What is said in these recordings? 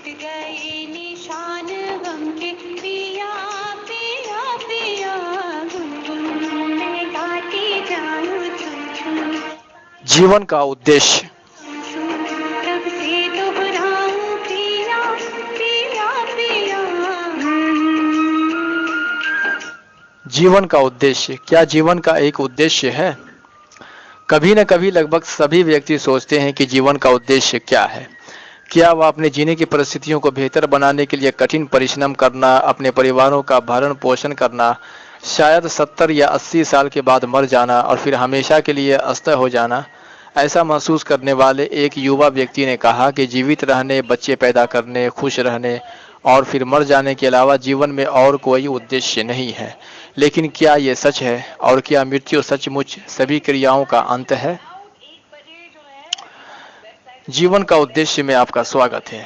गए निशान गम के, पिया पिया पिया गुनगुन मैं गाती जाऊं छुम छुम। जीवन का उद्देश्य। तब से दोहराऊं पिया पिया पिया। जीवन का उद्देश्य, क्या जीवन का एक उद्देश्य है? कभी न कभी लगभग सभी व्यक्ति सोचते हैं कि जीवन का उद्देश्य क्या है। क्या वह अपने जीने की परिस्थितियों को बेहतर बनाने के लिए कठिन परिश्रम करना, अपने परिवारों का भरण पोषण करना, शायद 70 या 80 साल के बाद मर जाना और फिर हमेशा के लिए अस्त हो जाना? ऐसा महसूस करने वाले एक युवा व्यक्ति ने कहा कि जीवित रहने, बच्चे पैदा करने, खुश रहने और फिर मर जाने के अलावा जीवन में और कोई उद्देश्य नहीं है। लेकिन क्या ये सच है? और क्या मृत्यु सचमुच सभी क्रियाओं का अंत है? जीवन का उद्देश्य में आपका स्वागत है।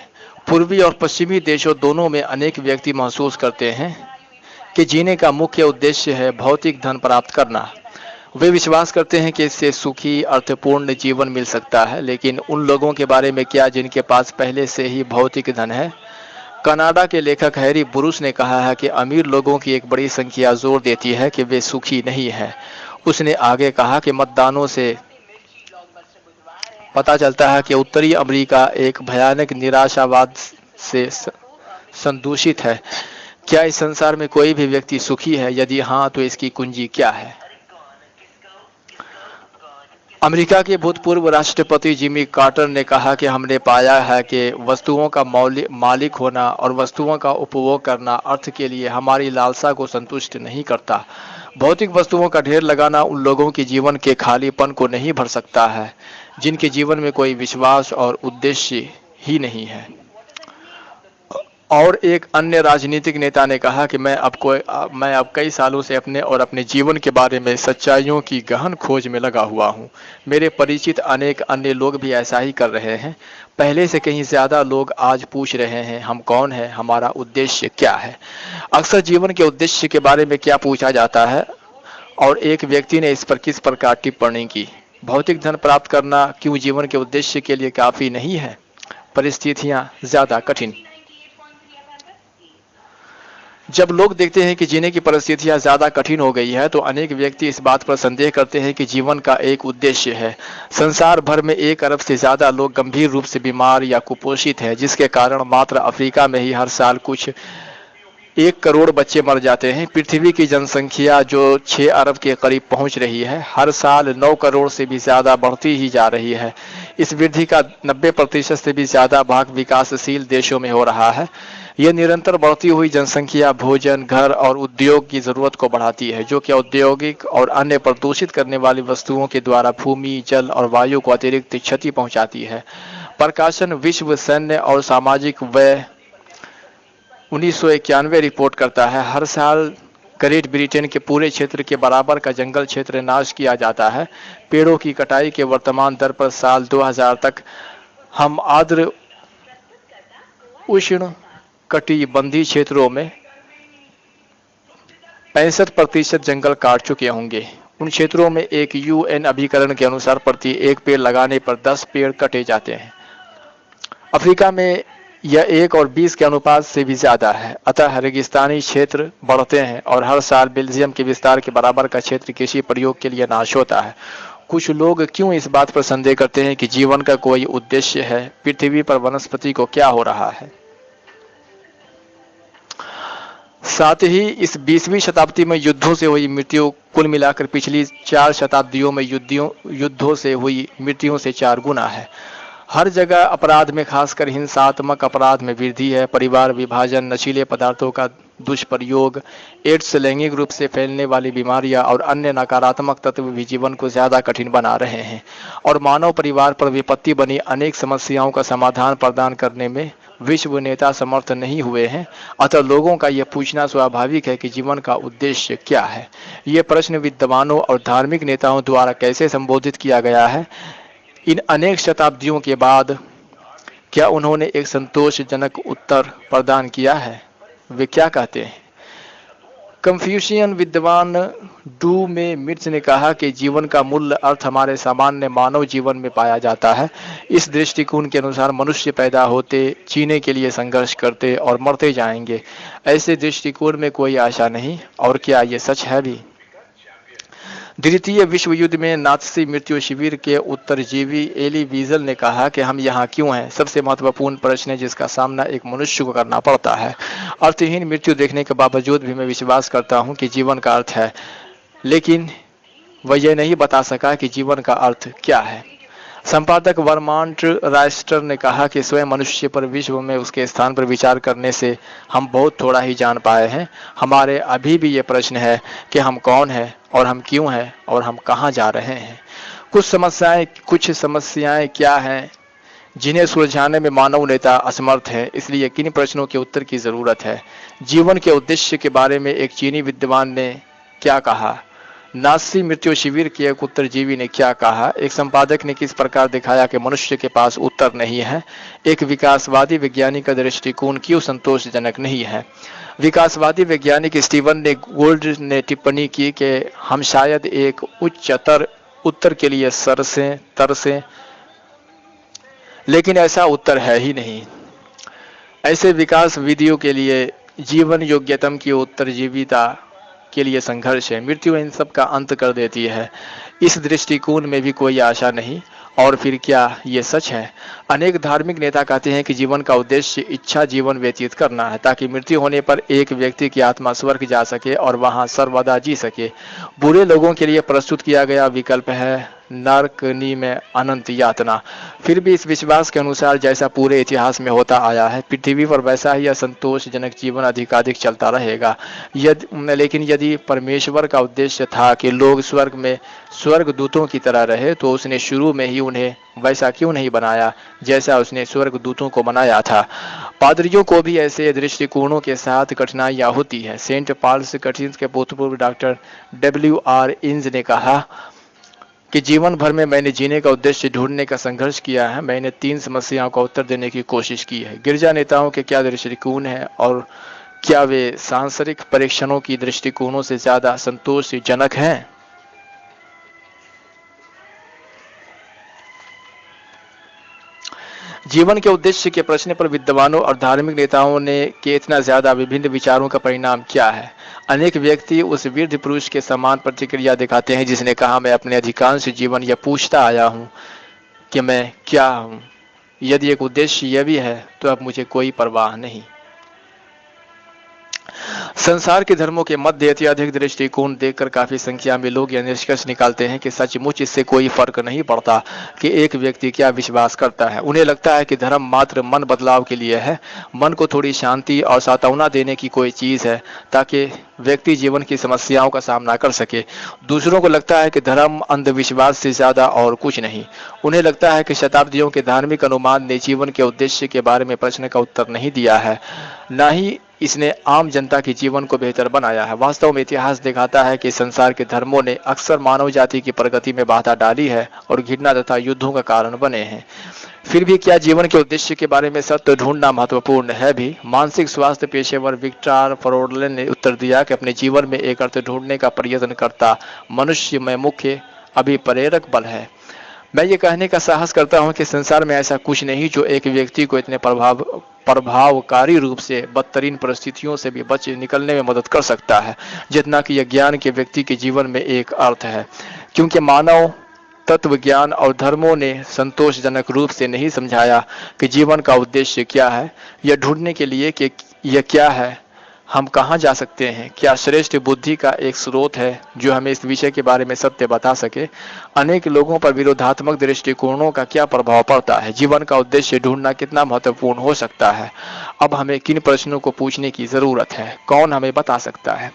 पूर्वी और पश्चिमी देशों दोनों में अनेक व्यक्ति महसूस करते हैं कि जीने का मुख्य उद्देश्य है भौतिक धन प्राप्त करना। वे विश्वास करते हैं कि इससे सुखी, अर्थपूर्ण जीवन मिल सकता है। लेकिन उन लोगों के बारे में क्या जिनके पास पहले से ही भौतिक धन है? कनाडा के लेखक हैरी ब्रूस ने कहा है कि अमीर लोगों की एक बड़ी संख्या जोर देती है कि वे सुखी नहीं हैं। उसने आगे कहा कि मतदानों से पता चलता है कि उत्तरी अमेरिका एक भयानक निराशावाद से संदूषित है। क्या इस संसार में कोई भी व्यक्ति सुखी है? यदि हाँ, तो इसकी कुंजी क्या है? अमेरिका के भूतपूर्व राष्ट्रपति जिमी कार्टर ने कहा कि हमने पाया है कि वस्तुओं का मालिक होना और वस्तुओं का उपभोग करना अर्थ के लिए हमारी लालसा को संतुष्ट नहीं करता। भौतिक वस्तुओं का ढेर लगाना उन लोगों के जीवन के खालीपन को नहीं भर सकता है जिनके जीवन में कोई विश्वास और उद्देश्य ही नहीं है। और एक अन्य राजनीतिक नेता ने कहा कि मैं अब कई सालों से अपने और अपने जीवन के बारे में सच्चाइयों की गहन खोज में लगा हुआ हूँ। मेरे परिचित अनेक अन्य लोग भी ऐसा ही कर रहे हैं। पहले से कहीं ज्यादा लोग आज पूछ रहे हैं, हम कौन हैं, हमारा उद्देश्य क्या है। अक्सर जीवन के उद्देश्य के बारे में क्या पूछा जाता है और एक व्यक्ति ने इस पर किस प्रकार टिप्पणी की। भौतिक धन प्राप्त करना क्यों जीवन के उद्देश्य के लिए काफी नहीं है? परिस्थितियां ज्यादा कठिन। जब लोग देखते हैं कि जीने की परिस्थितियां ज्यादा कठिन हो गई है तो अनेक व्यक्ति इस बात पर संदेह करते हैं कि जीवन का एक उद्देश्य है। संसार भर में 1 अरब से ज्यादा लोग गंभीर रूप से बीमार या कुपोषित हैं, जिसके कारण मात्र अफ्रीका में ही हर साल कुछ 1 करोड़ बच्चे मर जाते हैं। पृथ्वी की जनसंख्या जो 6 अरब के करीब पहुंच रही है, हर साल 9 करोड़ से भी ज्यादा बढ़ती ही जा रही है। इस वृद्धि का 90% से भी ज्यादा भाग विकासशील देशों में हो रहा है। यह निरंतर बढ़ती हुई जनसंख्या भोजन, घर और उद्योग की जरूरत को बढ़ाती है, जो कि औद्योगिक और अन्य प्रदूषित करने वाली वस्तुओं के द्वारा भूमि, जल और वायु को अतिरिक्त क्षति पहुंचाती है। प्रकाशन विश्व सैन्य और सामाजिक व्यय 1991 रिपोर्ट करता है, हर साल ग्रेट ब्रिटेन के पूरे क्षेत्र के बराबर का जंगल क्षेत्र नाश किया जाता है। पेड़ों की कटाई के वर्तमान दर पर साल 2000 तक हम आर्द्र उष्ण कटिबंधीय क्षेत्रों में 65% जंगल काट चुके होंगे। उन क्षेत्रों में एक यूएन अभिकरण के अनुसार प्रति 1 पेड़ लगाने पर 10 पेड़ कटे जाते हैं। अफ्रीका में यह 1 और 20 के अनुपात से भी ज्यादा है। अतः रेगिस्तानी क्षेत्र बढ़ते हैं और हर साल बेल्जियम के विस्तार के बराबर का क्षेत्र कृषि प्रयोग के लिए नाश होता है। कुछ लोग क्यों इस बात पर संदेह करते हैं कि जीवन का कोई उद्देश्य है? पृथ्वी पर वनस्पति को क्या हो रहा है? साथ ही इस 20वीं शताब्दी में युद्धों से हुई मृत्यु कुल मिलाकर पिछली 4 शताब्दियों में युद्धों से हुई मृत्युओं से 4 गुना है। हर जगह अपराध में, खासकर हिंसात्मक अपराध में वृद्धि है। परिवार विभाजन, नशीले पदार्थों का दुष्प्रयोग, एड्स, लैंगिक रूप से फैलने वाली बीमारियां और अन्य नकारात्मक तत्व भी जीवन को ज्यादा कठिन बना रहे हैं और मानव परिवार पर विपत्ति बनी अनेक समस्याओं का समाधान प्रदान करने में विश्व नेता समर्थ नहीं हुए हैं। अतः लोगों का यह पूछना स्वाभाविक है कि जीवन का उद्देश्य क्या है। यह प्रश्न विद्वानों और धार्मिक नेताओं द्वारा कैसे संबोधित किया गया है? इन अनेक शताब्दियों के बाद क्या उन्होंने एक संतोषजनक उत्तर प्रदान किया है? वे क्या कहते हैं? कंफ्यूशियन विद्वान डू में मिर्च ने कहा कि जीवन का मूल अर्थ हमारे सामान्य मानव जीवन में पाया जाता है। इस दृष्टिकोण के अनुसार मनुष्य पैदा होते, जीने के लिए संघर्ष करते और मरते जाएंगे। ऐसे दृष्टिकोण में कोई आशा नहीं। और क्या ये सच है भी? द्वितीय विश्व युद्ध में नात्सी मृत्यु शिविर के उत्तरजीवी एली वीजल ने कहा कि हम यहाँ क्यों हैं, सबसे महत्वपूर्ण प्रश्न है जिसका सामना एक मनुष्य को करना पड़ता है। अर्थहीन मृत्यु देखने के बावजूद भी मैं विश्वास करता हूँ कि जीवन का अर्थ है, लेकिन वह यह नहीं बता सका कि जीवन का अर्थ क्या है। संपादक वर्मांट राइस्टर ने कहा कि स्वयं मनुष्य पर विश्व में उसके स्थान पर विचार करने से हम बहुत थोड़ा ही जान पाए हैं। हमारे अभी भी ये प्रश्न है कि हम कौन हैं और हम क्यों हैं और हम कहाँ जा रहे हैं। कुछ समस्याएं क्या हैं जिन्हें सुलझाने में मानव नेता असमर्थ हैं, इसलिए किन प्रश्नों के उत्तर की जरूरत है। जीवन के उद्देश्य के बारे में एक चीनी विद्वान ने क्या कहा, नात्सी मृत्यु शिविर के एक उत्तरजीवी ने क्या कहा, एक संपादक ने किस प्रकार दिखाया कि मनुष्य के पास उत्तर नहीं है, एक विकासवादी वैज्ञानिक का दृष्टिकोण क्यों संतोषजनक नहीं है। विकासवादी वैज्ञानिक स्टीवन ने गोल्ड ने टिप्पणी की कि हम शायद एक उच्चतर उत्तर के लिए तरसें, लेकिन ऐसा उत्तर है ही नहीं। ऐसे विकास विधियों के लिए जीवन योग्यतम की उत्तरजीविता के लिए संघर्ष है। मृत्यु इन सब का अंत कर देती है। इस दृष्टिकोण में भी कोई आशा नहीं। और फिर क्या ये सच है? अनेक धार्मिक नेता कहते हैं कि जीवन का उद्देश्य इच्छा जीवन व्यतीत करना है, ताकि मृत्यु होने पर एक व्यक्ति की आत्मा स्वर्ग जा सके और वहां सर्वदा जी सके। बुरे लोगों के लिए प्रस्तुत किया गया विकल्प है नरकनी में अनंत यातना। फिर भी इस विश्वास के अनुसार जैसा पूरे इतिहास में होता आया है, पृथ्वी पर वैसा ही असंतोषजनक जीवन अधिकाधिक चलता रहेगा। लेकिन यदि परमेश्वर का उद्देश्य था कि लोग स्वर्ग में स्वर्गदूतों की तरह रहे, तो उसने शुरू में ही उन्हें वैसा क्यों नहीं बनाया जैसा उसने स्वर्गदूतों को बनाया था। पादरियों को भी ऐसे दृष्टिकोणों के साथ कठिनाइयां होती हैं। सेंट पॉल्स कथित के भूतपूर्व डॉक्टर WR इंज ने कहा कि जीवन भर में मैंने जीने का उद्देश्य ढूंढने का संघर्ष किया है। मैंने 3 समस्याओं का उत्तर देने की कोशिश की है। गिरजा नेताओं के क्या दृष्टिकोण है और क्या वे सांसारिक परीक्षणों की दृष्टिकोणों से ज्यादा संतोषजनक हैं? जीवन के उद्देश्य के प्रश्न पर विद्वानों और धार्मिक नेताओं ने के इतना ज्यादा विभिन्न विचारों का परिणाम क्या है। अनेक व्यक्ति उस वृद्ध पुरुष के समान प्रतिक्रिया दिखाते हैं जिसने कहा, मैं अपने अधिकांश जीवन यह पूछता आया हूँ कि मैं क्या हूँ। यदि एक उद्देश्य यह भी है तो अब मुझे कोई परवाह नहीं। संसार के धर्मों के मध्य अत्यधिक दृष्टिकोण देखकर काफी संख्या में लोग यह निष्कर्ष निकालते हैं कि सचमुच इससे कोई फर्क नहीं पड़ता कि एक व्यक्ति क्या विश्वास करता है। उन्हें लगता है कि धर्म मात्र मन बदलाव के लिए है, मन को थोड़ी शांति और सांत्वना देने की कोई चीज है, ताकि व्यक्ति जीवन की समस्याओं का सामना कर सके। दूसरों को लगता है कि धर्म अंधविश्वास से ज्यादा और कुछ नहीं। उन्हें लगता है कि शताब्दियों के धार्मिक अनुमान ने जीवन के उद्देश्य के बारे में प्रश्न का उत्तर नहीं दिया है, न ही इसने आम जनता के जीवन को बेहतर बनाया है। वास्तव में इतिहास दिखाता है कि संसार के धर्मों ने अक्सर मानव जाति की प्रगति में बाधा डाली है और घृणा तथा युद्धों का कारण बने हैं। फिर भी क्या जीवन के उद्देश्य के बारे में सत्य ढूंढना महत्वपूर्ण है भी? मानसिक स्वास्थ्य पेशेवर विक्टर फ्रोडले ने उत्तर दिया कि अपने जीवन में एक अर्थ ढूंढने का प्रयत्न करता मनुष्य में मुख्य अभिप्रेरक बल है। मैं ये कहने का साहस करता हूँ कि संसार में ऐसा कुछ नहीं जो एक व्यक्ति को इतने प्रभावकारी रूप से बदतरीन परिस्थितियों से भी बच निकलने में मदद कर सकता है, जितना कि यह ज्ञान के व्यक्ति के जीवन में एक अर्थ है। क्योंकि मानव तत्व ज्ञान और धर्मों ने संतोषजनक रूप से नहीं समझाया कि जीवन का उद्देश्य क्या है, यह ढूंढने के लिए कि यह क्या है, हम कहाँ जा सकते हैं, क्या श्रेष्ठ बुद्धि का एक स्रोत है जो हमें इस विषय के बारे में सत्य बता सके। अनेक लोगों पर विरोधात्मक दृष्टिकोणों का क्या प्रभाव पड़ता है, जीवन का उद्देश्य ढूंढना कितना महत्वपूर्ण हो सकता है। अब हमें किन प्रश्नों को पूछने की जरूरत है? कौन हमें बता सकता है?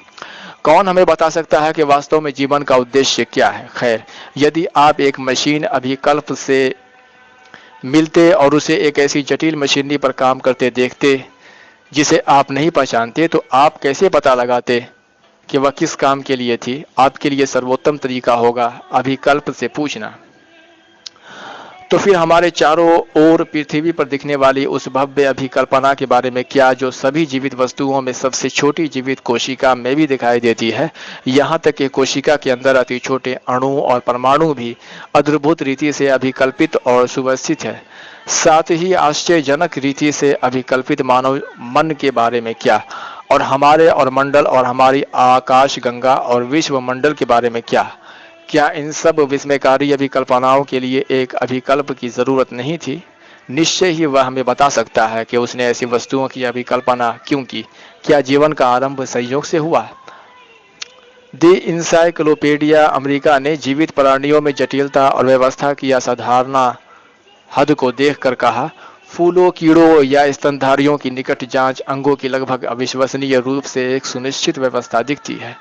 कौन हमें बता सकता है कि वास्तव में जीवन का उद्देश्य क्या है? खैर, यदि आप एक मशीन अभिकल्प से मिलते और उसे एक ऐसी जटिल मशीनरी पर काम करते देखते जिसे आप नहीं पहचानते, तो आप कैसे पता लगाते कि वह किस काम के लिए थी? आपके लिए सर्वोत्तम तरीका होगा अभिकल्प से पूछना। तो फिर हमारे चारों ओर पृथ्वी पर दिखने वाली उस भव्य अभिकल्पना के बारे में क्या, जो सभी जीवित वस्तुओं में सबसे छोटी जीवित कोशिका में भी दिखाई देती है। यहाँ तक कि कोशिका के अंदर अति छोटे अणु और परमाणु भी अद्भुत रीति से अभिकल्पित और सुव्यवस्थित है। साथ ही आश्चर्यजनक रीति से अभिकल्पित मानव मन के बारे में क्या, और हमारे और मंडल और हमारी आकाश गंगा और विश्व मंडल के बारे में क्या। क्या इन सब विस्मयकारी अभिकल्पनाओं के लिए एक अभिकल्प की जरूरत नहीं थी? निश्चय ही वह हमें बता सकता है कि उसने ऐसी वस्तुओं की अभिकल्पना क्यों की। क्या जीवन का आरंभ संयोग से हुआ? द इंसाइक्लोपीडिया अमेरिका ने जीवित प्राणियों में जटिलता और व्यवस्था की असाधारण हद को देखकर कहा, फूलों, कीड़ों या स्तनधारियों की निकट जांच अंगों की लगभग अविश्वसनीय रूप से एक सुनिश्चित व्यवस्था दिखती है।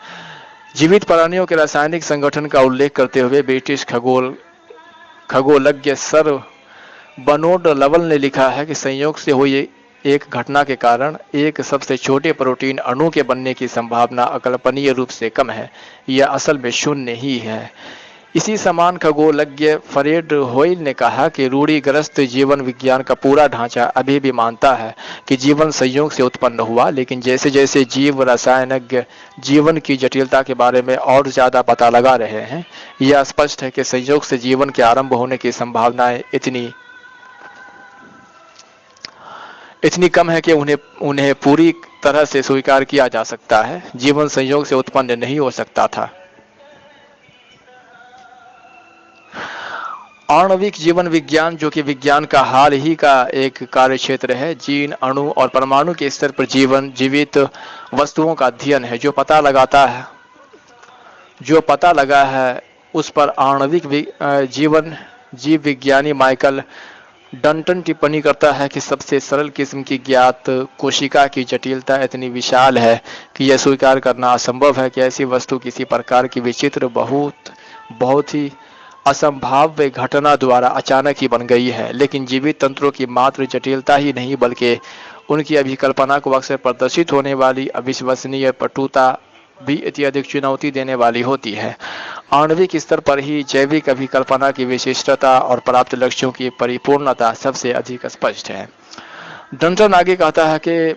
जीवित प्राणियों के रासायनिक संगठन का उल्लेख करते हुए ब्रिटिश खगोलज्ञ सर बर्नार्ड लवल ने लिखा है कि संयोग से हुई एक घटना के कारण एक सबसे छोटे प्रोटीन अणु के बनने की संभावना अकल्पनीय रूप से कम है, यह असल में शून्य ही है। इसी समान खगोलज्ञ फ्रेड होयल ने कहा कि रूढ़िग्रस्त जीवन विज्ञान का पूरा ढांचा अभी भी मानता है कि जीवन संयोग से उत्पन्न हुआ, लेकिन जैसे जैसे जीव रसायनज्ञ जीवन की जटिलता के बारे में और ज्यादा पता लगा रहे हैं, यह स्पष्ट है कि संयोग से जीवन के आरंभ होने की संभावनाएं इतनी कम है कि उन्हें पूरी तरह से स्वीकार किया जा सकता है। जीवन संयोग से उत्पन्न नहीं हो सकता था। आणविक जीवन विज्ञान, जो कि विज्ञान का हाल ही का एक कार्यक्षेत्र है, जीन, अणु और परमाणु के स्तर पर जीवित वस्तुओं का अध्ययन है। जो पता लगा है उस पर आणविक जीव विज्ञानी माइकल डंटन टिप्पणी करता है कि सबसे सरल किस्म की ज्ञात कोशिका की जटिलता इतनी विशाल है कि यह स्वीकार करना असंभव है कि ऐसी वस्तु किसी प्रकार की विचित्र बहुत ही असंभाव्य घटना द्वारा अचानक ही बन गई है। लेकिन जीवित तंत्रों की मात्र जटिलता ही नहीं, बल्कि उनकी अभिकल्पना को अक्सर प्रदर्शित होने वाली अविश्वसनीय पटुता भी अत्यधिक चुनौती देने वाली होती है। आणविक स्तर पर ही जैविक अभिकल्पना की विशिष्टता और प्राप्त लक्ष्यों की परिपूर्णता सबसे अधिक स्पष्ट है। डंटन आगे कहता है कि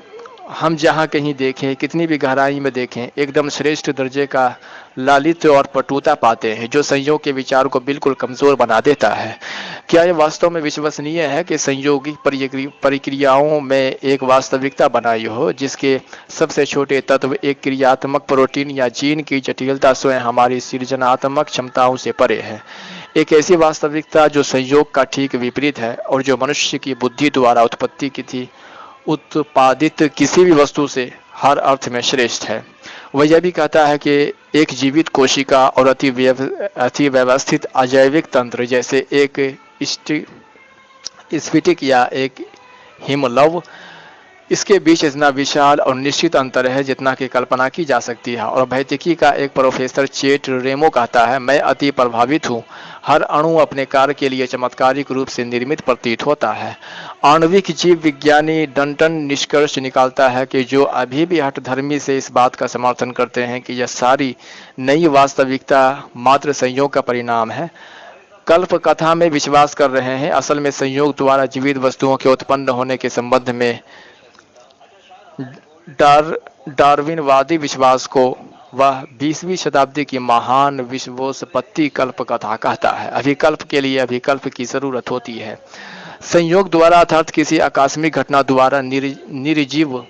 हम जहाँ कहीं देखें, कितनी भी गहराई में देखें, एकदम श्रेष्ठ दर्जे का लालित्य और पटुता पाते हैं, जो संयोग के विचार को बिल्कुल कमजोर बना देता है। क्या यह वास्तव में विश्वसनीय है कि संयोगिक प्रक्रियाओं में एक वास्तविकता बनाई हो, जिसके सबसे छोटे तत्व एक क्रियात्मक प्रोटीन या जीन की जटिलता स्वयं हमारी सृजनात्मक क्षमताओं से परे है? एक ऐसी वास्तविकता जो संयोग का ठीक विपरीत है और जो मनुष्य की बुद्धि द्वारा उत्पादित किसी भी वस्तु से हर अर्थ में श्रेष्ठ है। वह यह भी कहता है कि एक जीवित कोशिका और अति व्यवस्थित अजैविक तंत्र जैसे एक स्फटिक या एक हिमलव, इसके बीच इतना विशाल और निश्चित अंतर है जितना की कल्पना की जा सकती है। और भौतिकी का एक प्रोफेसर चेट रेमो कहता है, मैं अति प्रभावित हूँ। हर अणु अपने कार्य के लिए चमत्कारिक रूप से निर्मित प्रतीत होता है। आणविक जीव विज्ञानी डंटन निष्कर्ष निकालता है कि जो अभी भी हठधर्मी से इस बात का समर्थन करते हैं कि यह सारी नई वास्तविकता मात्र संयोग का परिणाम है, कल्प कथा में विश्वास कर रहे हैं। असल में संयोग द्वारा जीवित वस्तुओं के उत्पन्न होने के संबंध में डार्विनवादी विश्वास को वह 20वीं शताब्दी की महान विश्वोत्पत्ति कल्प कथा कहता है। अभिकल्प के लिए अभिकल्प की जरूरत होती है। संयोग द्वारा अर्थात किसी आकस्मिक घटना द्वारा निर्जीव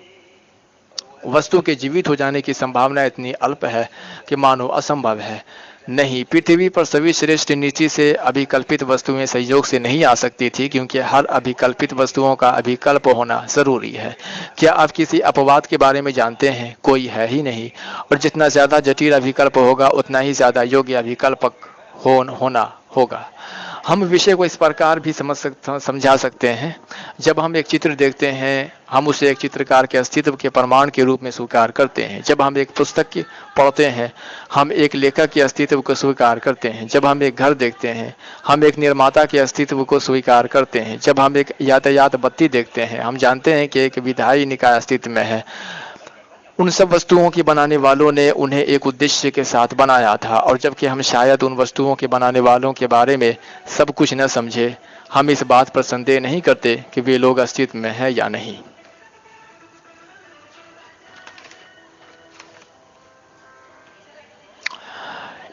वस्तु के जीवित हो जाने की संभावना इतनी अल्प है कि मानो असंभव है। नहीं, पृथ्वी पर सभी श्रेष्ठ नीति से अभिकल्पित वस्तुएं संयोग से नहीं आ सकती थी, क्योंकि हर अभिकल्पित वस्तुओं का अभिकल्प होना जरूरी है। क्या आप किसी अपवाद के बारे में जानते हैं? कोई है ही नहीं। और जितना ज्यादा जटिल अभिकल्प होगा उतना ही ज्यादा योग्य अभिकल्पक होना होगा। हम विषय को इस प्रकार भी समझा सकते हैं। जब हम एक चित्र देखते हैं, हम उसे एक चित्रकार के अस्तित्व के प्रमाण के रूप में स्वीकार करते हैं। जब हम एक पुस्तक पढ़ते हैं, हम एक लेखक के अस्तित्व को स्वीकार करते हैं। जब हम एक घर देखते हैं, हम एक निर्माता के अस्तित्व को स्वीकार करते हैं। जब हम एक यातायात बत्ती देखते हैं, हम जानते हैं कि एक विधायी निकाय अस्तित्व में है। उन सब वस्तुओं की बनाने वालों ने उन्हें एक उद्देश्य के साथ बनाया था, और जबकि हम शायद उन वस्तुओं के बनाने वालों के बारे में सब कुछ न समझे, हम इस बात पर संदेह नहीं करते कि वे लोग अस्तित्व में हैं या नहीं।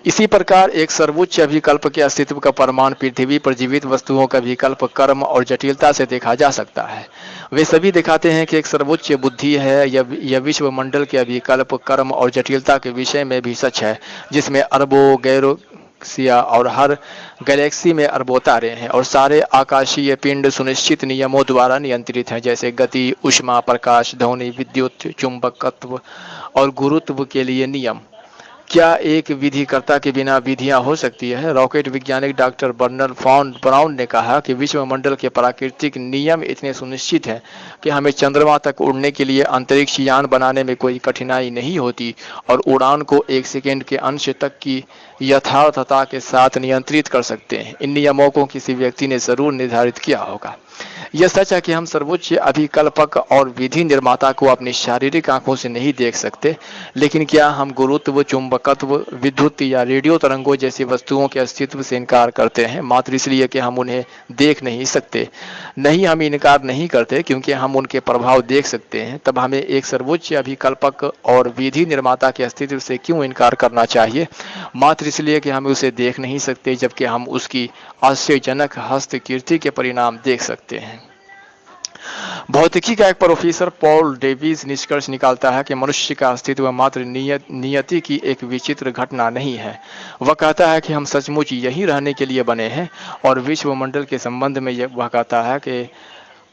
इसी प्रकार एक सर्वोच्च अभिकल्प के अस्तित्व का प्रमाण पृथ्वी पर जीवित वस्तुओं का विकल्प, कर्म और जटिलता से देखा जा सकता है। वे सभी दिखाते हैं कि एक सर्वोच्च बुद्धि है। यह विश्व मंडल के अभिकल्प, कर्म और जटिलता के विषय में भी सच है, जिसमें अरबों गैलेक्सिया और हर गैलेक्सी में अरबों तारे हैं और सारे आकाशीय पिंड सुनिश्चित नियमों द्वारा नियंत्रित हैं, जैसे गति, ऊष्मा, प्रकाश, ध्वनि, विद्युत, चुंबकत्व और गुरुत्व के लिए नियम। क्या एक विधिकर्ता के बिना विधियां हो सकती है? रॉकेट वैज्ञानिक डॉक्टर बर्नर्ड फॉन ब्राउन ने कहा कि विश्वमंडल के प्राकृतिक नियम इतने सुनिश्चित हैं कि हमें चंद्रमा तक उड़ने के लिए अंतरिक्ष यान बनाने में कोई कठिनाई नहीं होती और उड़ान को 1 सेकंड के अंश तक की यथार्थता के साथ नियंत्रित कर सकते हैं। इन नियमों को किसी व्यक्ति ने जरूर निर्धारित किया होगा। यह सच है कि हम सर्वोच्च अभिकल्पक और विधि निर्माता को अपनी शारीरिक आंखों से नहीं देख सकते, लेकिन क्या हम गुरुत्व, चुंबकत्व, विद्युत या रेडियो तरंगों जैसी वस्तुओं के अस्तित्व से इनकार करते हैं मात्र इसलिए कि हम उन्हें देख नहीं सकते? नहीं, हम इनकार नहीं करते क्योंकि हम उनके प्रभाव देख सकते हैं। तब हमें एक सर्वोच्च अभिकल्पक और विधि निर्माता के अस्तित्व से क्यों इनकार करना चाहिए? मात्र इसलिए कि हम उसे देख नहीं सकते, जबकि हम उसकी आश्चर्यजनक हस्तकृति के परिणाम देख सकते हैं। भौतिकी का एक प्रोफेसर पॉल डेविस निष्कर्ष निकालता है कि मनुष्य का अस्तित्व मात्र नियति की एक विचित्र घटना नहीं है। वह कहता है कि हम सचमुच यही रहने के लिए बने हैं और विश्वमंडल के संबंध में वह कहता है कि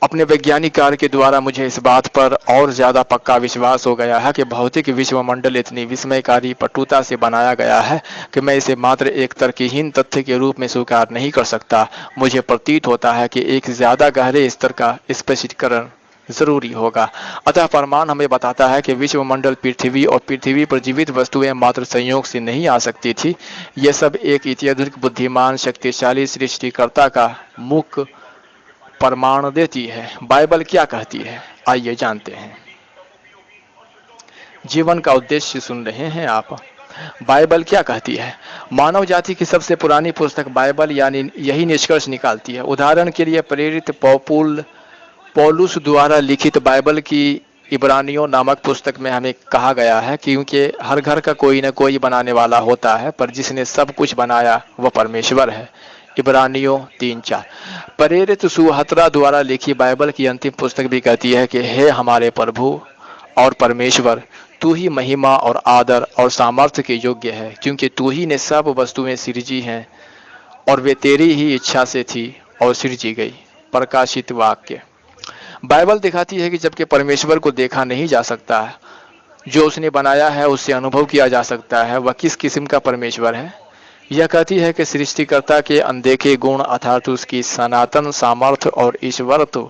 अपने वैज्ञानिक कार्य के द्वारा मुझे इस बात पर और ज्यादा पक्का विश्वास हो गया है कि भौतिक विश्वमंडल इतनी विस्मयकारी पटुता से बनाया गया है कि मैं इसे मात्र एक तर्कहीन तथ्य के रूप में स्वीकार नहीं कर सकता। मुझे प्रतीत होता है कि एक ज्यादा गहरे स्तर का स्पष्टीकरण जरूरी होगा। अतः प्रमाण हमें बताता है कि विश्वमंडल, पृथ्वी और पृथ्वी पर जीवित वस्तुएं मात्र संयोग से नहीं आ सकती थी। यह सब एक अत्यधिक बुद्धिमान, शक्तिशाली सृष्टिकर्ता का मुख्य प्रमाण देती है। बाइबल क्या कहती है, आइए जानते हैं। जीवन का उद्देश्य सुन रहे हैं आप। बाइबल क्या कहती है? मानव जाति की सबसे पुरानी पुस्तक बाइबल यानी यही निष्कर्ष निकालती है। उदाहरण के लिए प्रेरित पौलुस द्वारा लिखित बाइबल की इब्रानियों नामक पुस्तक में हमें कहा गया है क्योंकि हर घर का कोई न कोई बनाने वाला होता है, पर जिसने सब कुछ बनाया वह परमेश्वर है। इब्रानियों 3:4। प्रेरित सुहत्रा द्वारा लिखी बाइबल की अंतिम पुस्तक भी कहती है कि हे हमारे प्रभु और परमेश्वर, तू ही महिमा और आदर और सामर्थ्य के योग्य है, क्योंकि तू ही ने सब वस्तुएं सृजी हैं और वे तेरी ही इच्छा से थी और सृजी गई। प्रकाशित वाक्य। बाइबल दिखाती है कि जबकि परमेश्वर को देखा नहीं जा सकता है, जो उसने बनाया है उससे अनुभव किया जा सकता है। वह किस किस्म का परमेश्वर है? यह कहती है कि सृष्टिकर्ता के अनदेखे गुण अर्थात उसकी सनातन सामर्थ्य और ईश्वरत्व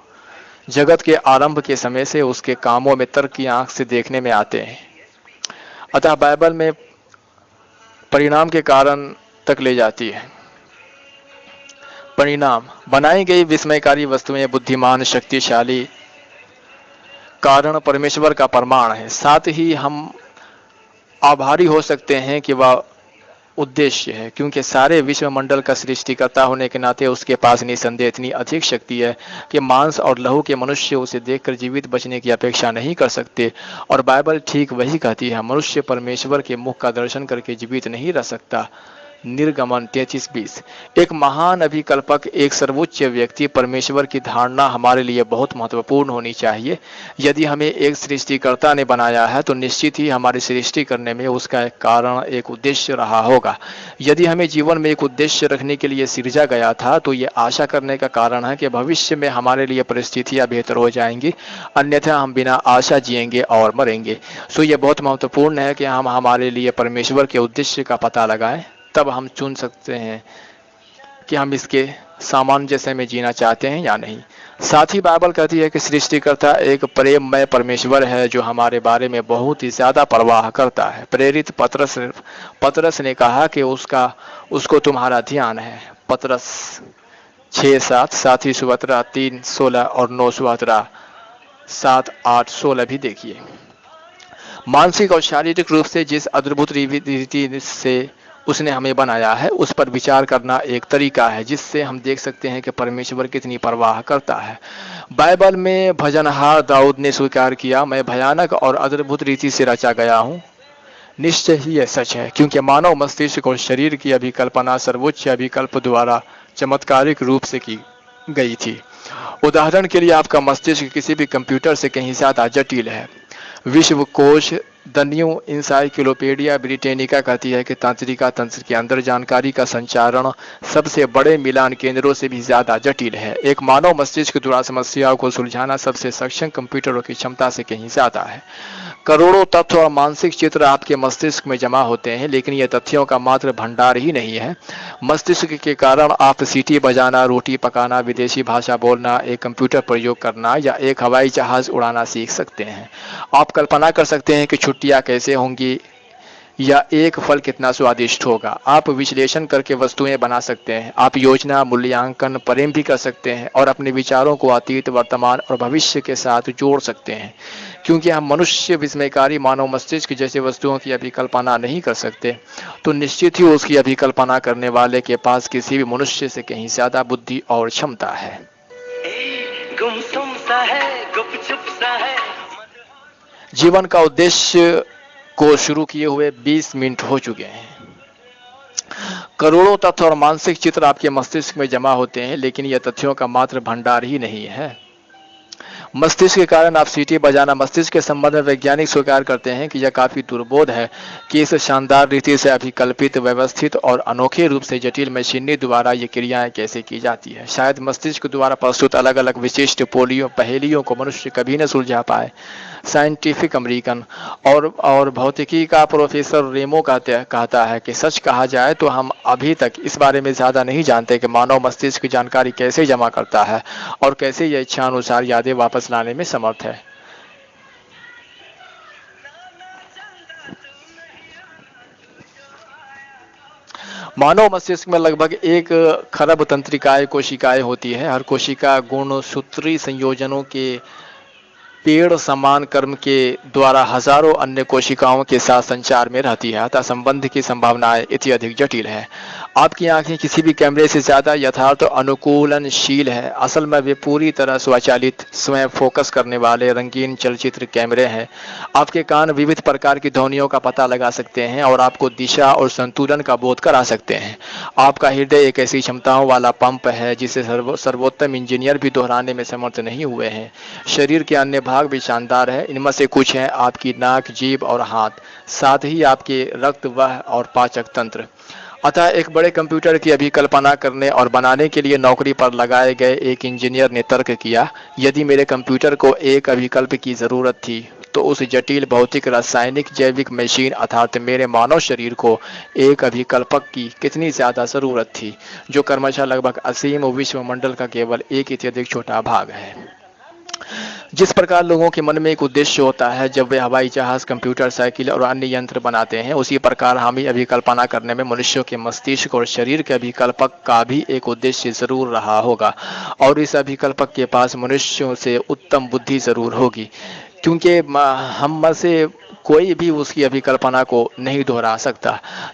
जगत के आरंभ के समय से उसके कामों में तर्क की आंख से देखने में आते हैं। अतः बाइबल में परिणाम के कारण तक ले जाती है। परिणाम, बनाई गई विस्मयकारी वस्तुएं बुद्धिमान, शक्तिशाली कारण परमेश्वर का प्रमाण है। साथ ही हम आभारी हो सकते हैं कि वह उद्देश्य है, क्योंकि सारे विश्वमंडल का सृष्टिकर्ता होने के नाते उसके पास निसंदेह इतनी अधिक शक्ति है कि मांस और लहू के मनुष्य उसे देखकर जीवित बचने की अपेक्षा नहीं कर सकते। और बाइबल ठीक वही कहती है, मनुष्य परमेश्वर के मुख का दर्शन करके जीवित नहीं रह सकता। निर्गमन 33:20। एक महान अभिकल्पक, एक सर्वोच्च व्यक्ति परमेश्वर की धारणा हमारे लिए बहुत महत्वपूर्ण होनी चाहिए। यदि हमें एक सृष्टिकर्ता ने बनाया है तो निश्चित ही हमारी सृष्टि करने में उसका एक कारण, एक उद्देश्य रहा होगा। यदि हमें जीवन में एक उद्देश्य रखने के लिए सृजा गया था तो ये आशा करने का कारण है कि भविष्य में हमारे लिए परिस्थितियां बेहतर हो जाएंगी, अन्यथा हम बिना आशा जिएंगे और मरेंगे। सो ये बहुत महत्वपूर्ण है कि हम हमारे लिए परमेश्वर के उद्देश्य का पता लगाएं, तब हम चुन सकते हैं कि हम इसके सामंजस्य में जीना चाहते हैं या नहीं। साथ ही बाइबल कहती है कि सृष्टिकर्ता एक प्रेममय परमेश्वर है जो हमारे बारे में बहुत ही ज्यादा परवाह करता है। प्रेरित पतरस ने कहा कि उसको तुम्हारा ध्यान है। पतरस 6:7। साथ ही सुवत्रा 3:16 और 9 सुवत्रा 7:8-16 भी देखिए। मानसिक और शारीरिक रूप से जिस अद्भुत रीति से उसने हमें बनाया है, उस पर विचार करना एक तरीका है जिससे हम देख सकते हैं कि परमेश्वर कितनी परवाह करता है। बाइबल में भजनहार दाऊद ने स्वीकार किया, मैं भयानक और अद्भुत रीति से रचा गया हूँ। निश्चय ही यह सच है, क्योंकि मानव मस्तिष्क और शरीर की अभिकल्पना सर्वोच्च अभिकल्प द्वारा चमत्कारिक रूप से की गई थी। उदाहरण के लिए आपका मस्तिष्क किसी भी कंप्यूटर से कहीं ज्यादा जटिल है। विश्वकोश द न्यू इंसाइक्लोपीडिया ब्रिटेनिका कहती है कि तंत्रिका तंत्र के अंदर जानकारी का संचारण सबसे बड़े मिलान केंद्रों से भी ज्यादा जटिल है। एक मानव मस्तिष्क द्वारा समस्याओं को सुलझाना सबसे सक्षम कंप्यूटरों की क्षमता से कहीं ज्यादा है। करोड़ों तथ्य और मानसिक चित्र आपके मस्तिष्क में जमा होते हैं, लेकिन यह तथ्यों का मात्र भंडार ही नहीं है। मस्तिष्क के कारण आप सीटी बजाना, रोटी पकाना, विदेशी भाषा बोलना, एक कंप्यूटर प्रयोग करना या एक हवाई जहाज उड़ाना सीख सकते हैं। आप कल्पना कर सकते हैं कि छुट्टियां कैसे होंगी या एक फल कितना स्वादिष्ट होगा। आप विश्लेषण करके वस्तुएं बना सकते हैं। आप योजना, मूल्यांकन, प्रेम भी कर सकते हैं और अपने विचारों को अतीत, वर्तमान और भविष्य के साथ जोड़ सकते हैं। क्योंकि हम मनुष्य विस्मयकारी मानव मस्तिष्क जैसे वस्तुओं की अभिकल्पना नहीं कर सकते, तो निश्चित ही उसकी अभिकल्पना करने वाले के पास किसी भी मनुष्य से कहीं ज्यादा बुद्धि और क्षमता है। गुमसुम सा है, गुपचुप सा है। जीवन का उद्देश्य को शुरू किए हुए 20 मिनट हो चुके हैं। करोड़ों तथ्य और मानसिक चित्र आपके मस्तिष्क में जमा होते हैं, लेकिन यह तथ्यों का मात्र भंडार ही नहीं है। मस्तिष्क के कारण आप सीटी बजाना, मस्तिष्क के संबंध में वैज्ञानिक स्वीकार करते हैं कि यह काफी दुर्बोध है कि इस शानदार रीति से अभिकल्पित, व्यवस्थित और अनोखे रूप से जटिल मशीनरी द्वारा ये क्रियाएं कैसे की जाती है। शायद मस्तिष्क द्वारा प्रस्तुत अलग अलग विशिष्ट पहेलियों को मनुष्य कभी न सुलझा पाए। साइंटिफिक अमेरिकन और भौतिकी का प्रोफेसर रेमो कहता है कि सच कहा जाए तो हम अभी तक इस बारे में ज्यादा नहीं जानते कि मानव मस्तिष्क जानकारी कैसे जमा करता है और कैसे यह इच्छानुसार यादें वापस लाने में समर्थ है। मानव मस्तिष्क में लगभग 1 खरब तंत्रिकाएं, कोशिकाएं होती है। हर कोशिका गुणसूत्री संयोजनों के पेड़ समान कर्म के द्वारा हजारों अन्य कोशिकाओं के साथ संचार में रहती है, अतः संबंध की संभावनाएं इतनी अधिक जटिल है। आपकी आंखें किसी भी कैमरे से ज्यादा यथार्थ अनुकूलनशील है। असल में वे पूरी तरह स्वचालित, स्वयं फोकस करने वाले रंगीन चलचित्र कैमरे हैं। आपके कान विविध प्रकार की ध्वनियों का पता लगा सकते हैं और आपको दिशा और संतुलन का बोध करा सकते हैं। आपका हृदय एक ऐसी क्षमताओं वाला पंप है जिसे सर्वोत्तम इंजीनियर भी दोहराने में समर्थ नहीं हुए हैं। शरीर के अन्य भाग भी शानदार है। इनमें से कुछ हैं आपकी नाक, जीभ और हाथ, साथ ही आपके रक्त वाह और पाचक तंत्र। अतः एक बड़े कंप्यूटर की अभिकल्पना करने और बनाने के लिए नौकरी पर लगाए गए एक इंजीनियर ने तर्क किया, यदि मेरे कंप्यूटर को एक अभिकल्प की जरूरत थी तो उस जटिल भौतिक, रासायनिक, जैविक मशीन अर्थात मेरे मानव शरीर को एक अभिकल्पक की कितनी ज्यादा जरूरत थी, जो क्रमशः लगभग असीम विश्वमंडल का केवल एक इत्यादि छोटा भाग है। जिस प्रकार लोगों के मन में एक उद्देश्य होता है जब वे हवाई जहाज, कंप्यूटर, साइकिल और अन्य यंत्र बनाते हैं, उसी प्रकार हम ही अभिकल्पना करने में मनुष्यों के मस्तिष्क और शरीर के अभिकल्पक का भी एक उद्देश्य जरूर रहा होगा, और इस अभिकल्पक के पास मनुष्यों से उत्तम बुद्धि जरूर होगी, क्योंकि हम में से कोई भी उसकी अभिकल्पना को नहीं दोहरा सकता।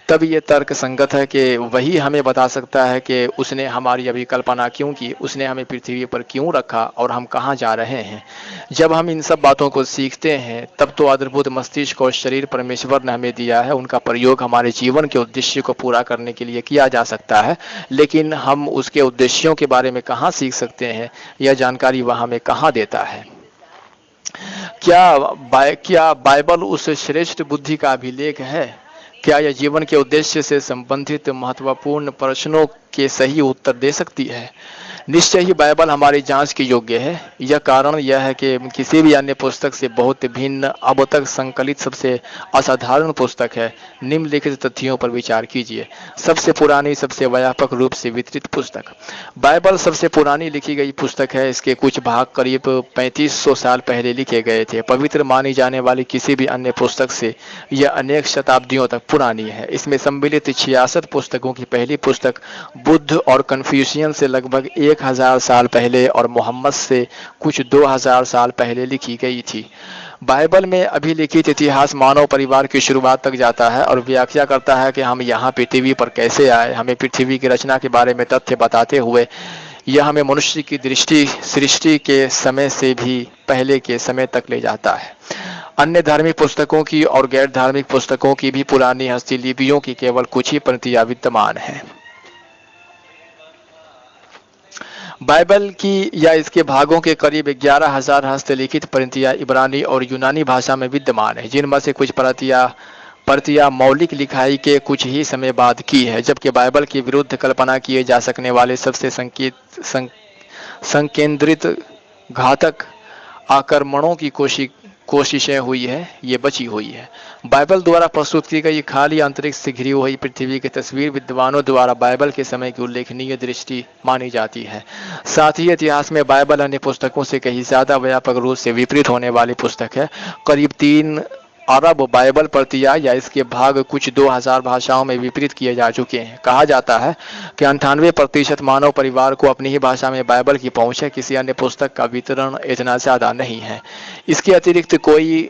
तब ये तर्क संगत है कि वही हमें बता सकता है कि उसने हमारी अभिकल्पना क्यों की, उसने हमें पृथ्वी पर क्यों रखा और हम कहाँ जा रहे हैं। जब हम इन सब बातों को सीखते हैं तब तो अद्भुत मस्तिष्क और शरीर परमेश्वर ने हमें दिया है, उनका प्रयोग हमारे जीवन के उद्देश्य को पूरा करने के लिए किया जा सकता है, लेकिन हम उसके उद्देश्यों के बारे में कहाँ सीख सकते हैं, यह जानकारी वह हमें कहाँ देता है। क्या बाइबल उस श्रेष्ठ बुद्धि का अभिलेख है? क्या यह जीवन के उद्देश्य से संबंधित महत्वपूर्ण प्रश्नों के सही उत्तर दे सकती है? निश्चय ही बाइबल हमारी जांच के योग्य है। यह कारण यह है कि किसी भी अन्य पुस्तक से बहुत भिन्न, अब तक संकलित सबसे असाधारण पुस्तक है। निम्नलिखित तथ्यों पर विचार कीजिए। सबसे पुरानी, सबसे व्यापक रूप से वितरित पुस्तक। बाइबल सबसे पुरानी लिखी गई पुस्तक है। इसके कुछ भाग करीब 3500 साल पहले लिखे गए थे। पवित्र मानी जाने वाली किसी भी अन्य पुस्तक से यह अनेक शताब्दियों तक पुरानी है। इसमें सम्मिलित 66 पुस्तकों की पहली पुस्तक बुद्ध और कन्फ्यूशियन से लगभग 1000 साल पहले और मोहम्मद से कुछ 2000 साल पहले लिखी गई थी। बाइबल में अभिलिखित इतिहास मानव परिवार की शुरुआत तक जाता है और व्याख्या करता है कि हम यहाँ पृथ्वी पर कैसे आए। हमें पृथ्वी की रचना के बारे में तथ्य बताते हुए यह हमें मनुष्य की दृष्टि सृष्टि के समय से भी पहले के समय तक ले जाता है। अन्य धार्मिक पुस्तकों की और गैर धार्मिक पुस्तकों की भी पुरानी हस्तलिपियों की केवल कुछ ही प्रतियां विद्यमान हैं। बाइबल की या इसके भागों के करीब 11,000 हस्तलिखित प्रतियां इब्रानी और यूनानी भाषा में विद्यमान है, जिनमें से कुछ प्रतियां मौलिक लिखाई के कुछ ही समय बाद की है, जबकि बाइबल के विरुद्ध कल्पना किए जा सकने वाले सबसे संकेंद्रित घातक आक्रमणों की कोशिशें हुई है, ये बची हुई है। बाइबल द्वारा प्रस्तुत की गई खाली अंतरिक्ष से घिरी हुई पृथ्वी की तस्वीर विद्वानों द्वारा बाइबल के समय की उल्लेखनीय दृष्टि मानी जाती है। साथ ही इतिहास में बाइबल अन्य पुस्तकों से कहीं ज्यादा व्यापक रूप से विपरीत होने वाली पुस्तक है। करीब 3 अरब बाइबल प्रतियां या इसके भाग कुछ 2000 भाषाओं में वितरित किए जा चुके हैं। कहा जाता है कि 98% मानव परिवार को अपनी ही भाषा में बाइबल की पहुंच है। किसी अन्य पुस्तक का वितरण इतना ज्यादा नहीं है। इसके अतिरिक्त कोई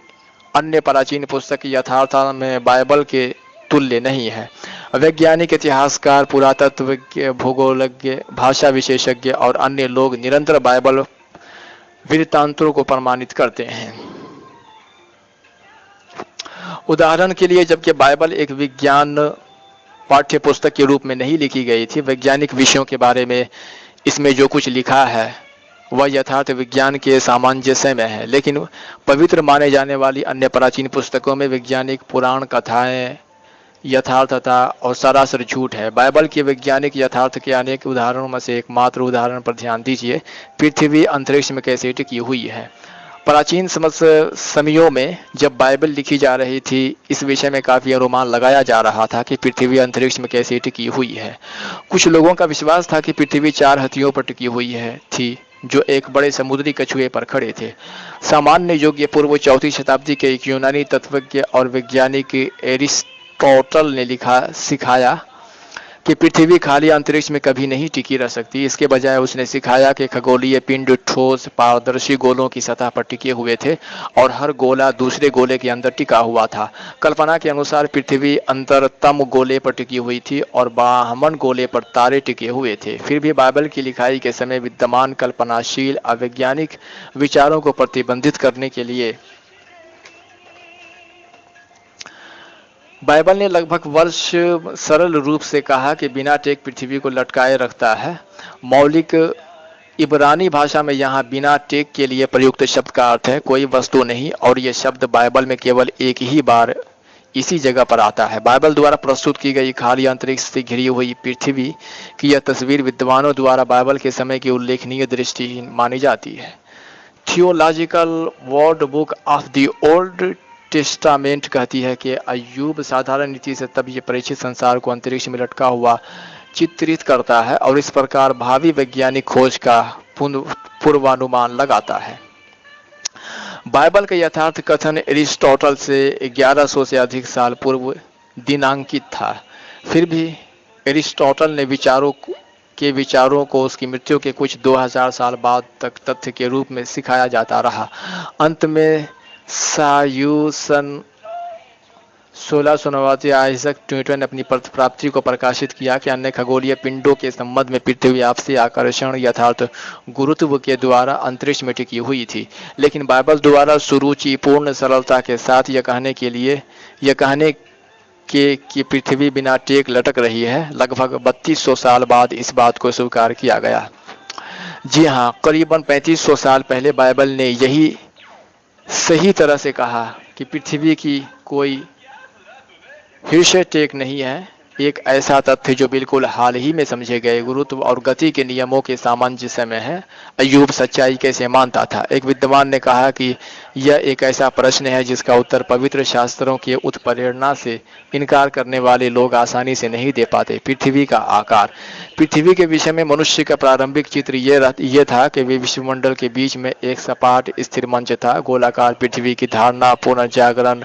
अन्य प्राचीन पुस्तक यथार्थ में बाइबल के तुल्य नहीं है। वैज्ञानिक, इतिहासकार, पुरातत्वज्ञ, भूगोलज्ञ, भाषा विशेषज्ञ और अन्य लोग निरंतर बाइबल वृत्तांतों को प्रमाणित करते हैं। उदाहरण के लिए, जबकि बाइबल एक विज्ञान पाठ्य पुस्तक के रूप में नहीं लिखी गई थी, वैज्ञानिक विषयों के बारे में इसमें जो कुछ लिखा है वह यथार्थ विज्ञान के सामंजस्य में है। लेकिन पवित्र माने जाने वाली अन्य प्राचीन पुस्तकों में वैज्ञानिक पुराण कथाएं यथार्थता और सरासर झूठ है। बाइबल के वैज्ञानिक यथार्थ के अनेक उदाहरणों में से एकमात्र उदाहरण पर ध्यान दीजिए। पृथ्वी अंतरिक्ष में कैसे टिकी हुई है। प्राचीन समयों में जब बाइबल लिखी जा रही थी, इस विषय में काफी अनुमान लगाया जा रहा था कि पृथ्वी अंतरिक्ष में कैसे टिकी हुई है। कुछ लोगों का विश्वास था कि पृथ्वी 4 हाथियों पर टिकी हुई थी जो एक बड़े समुद्री कछुए पर खड़े थे। सामान्य युग के पूर्व 4वीं शताब्दी के एक यूनानी तत्वज्ञ और वैज्ञानिक एरिस्टोटल ने सिखाया कि पृथ्वी खाली अंतरिक्ष में कभी नहीं टिकी रह सकती। इसके बजाय उसने सिखाया कि खगोलीय पिंड ठोस पारदर्शी गोलों की सतह पर टिके हुए थे और हर गोला दूसरे गोले के अंदर टिका हुआ था। कल्पना के अनुसार पृथ्वी अंतरतम गोले पर टिकी हुई थी और बाह्यमन गोले पर तारे टिके हुए थे। फिर भी बाइबल की लिखाई के समय विद्यमान कल्पनाशील अवैज्ञानिक विचारों को प्रतिबंधित करने के लिए बाइबल ने लगभग वर्ष सरल रूप से कहा कि बिना टेक पृथ्वी को लटकाए रखता है। मौलिक इब्रानी भाषा में यहाँ बिना टेक के लिए प्रयुक्त शब्द का अर्थ है कोई वस्तु नहीं, और यह शब्द बाइबल में केवल एक ही बार इसी जगह पर आता है। बाइबल द्वारा प्रस्तुत की गई खाली अंतरिक्ष से घिरी हुई पृथ्वी की यह तस्वीर विद्वानों द्वारा बाइबल के समय की उल्लेखनीय दृष्टि मानी जाती है। Theological word book of the old testament कहती है कि अय्यूब साधारण नीति से तब ये परीक्षित संसार को अंतरिक्ष में लटका हुआ चित्रित करता है और इस प्रकार भावी वैज्ञानिक खोज का पूर्वानुमान लगाता है। बाइबल का यथार्थ कथन एरिस्टोटल से 1100 से अधिक साल पूर्व दिनांकित था। फिर भी एरिस्टोटल ने विचारों को उसकी मृत्यु के कुछ 2000 साल बाद तक तथ्य के रूप में सिखाया जाता रहा। अंत में सन 1689 आइजैक न्यूटन ने अपनी प्राप्ति को प्रकाशित किया कि अन्य खगोलीय पिंडों के संबंध में पृथ्वी आपसी आकर्षण यथार्थ गुरुत्व के द्वारा अंतरिक्ष में टिकी हुई थी। लेकिन बाइबल द्वारा सुरुचिपूर्ण सरलता के साथ यह कहने के कि पृथ्वी बिना टेक लटक रही है, लगभग 3200 साल बाद इस बात को स्वीकार किया गया। जी हाँ, करीबन 3500 साल पहले बाइबल ने यही सही तरह से कहा कि पृथ्वी की कोई शीर्ष टेक नहीं है, एक ऐसा तथ्य जो बिल्कुल हाल ही में समझे गए गुरुत्व और गति के नियमों के सामंजस्य में है। अय्यूब सच्चाई कैसे मानता था? एक विद्वान ने कहा कि यह एक ऐसा प्रश्न है जिसका उत्तर पवित्र शास्त्रों के उत्प्रेरणा से इनकार करने वाले लोग आसानी से नहीं दे पाते। पृथ्वी का आकार। पृथ्वी के विषय में मनुष्य का प्रारंभिक चित्र ये था कि वे विश्वमंडल के बीच में एक सपाट स्थिर मंच था। गोलाकार पृथ्वी की धारणा पुनर्जागरण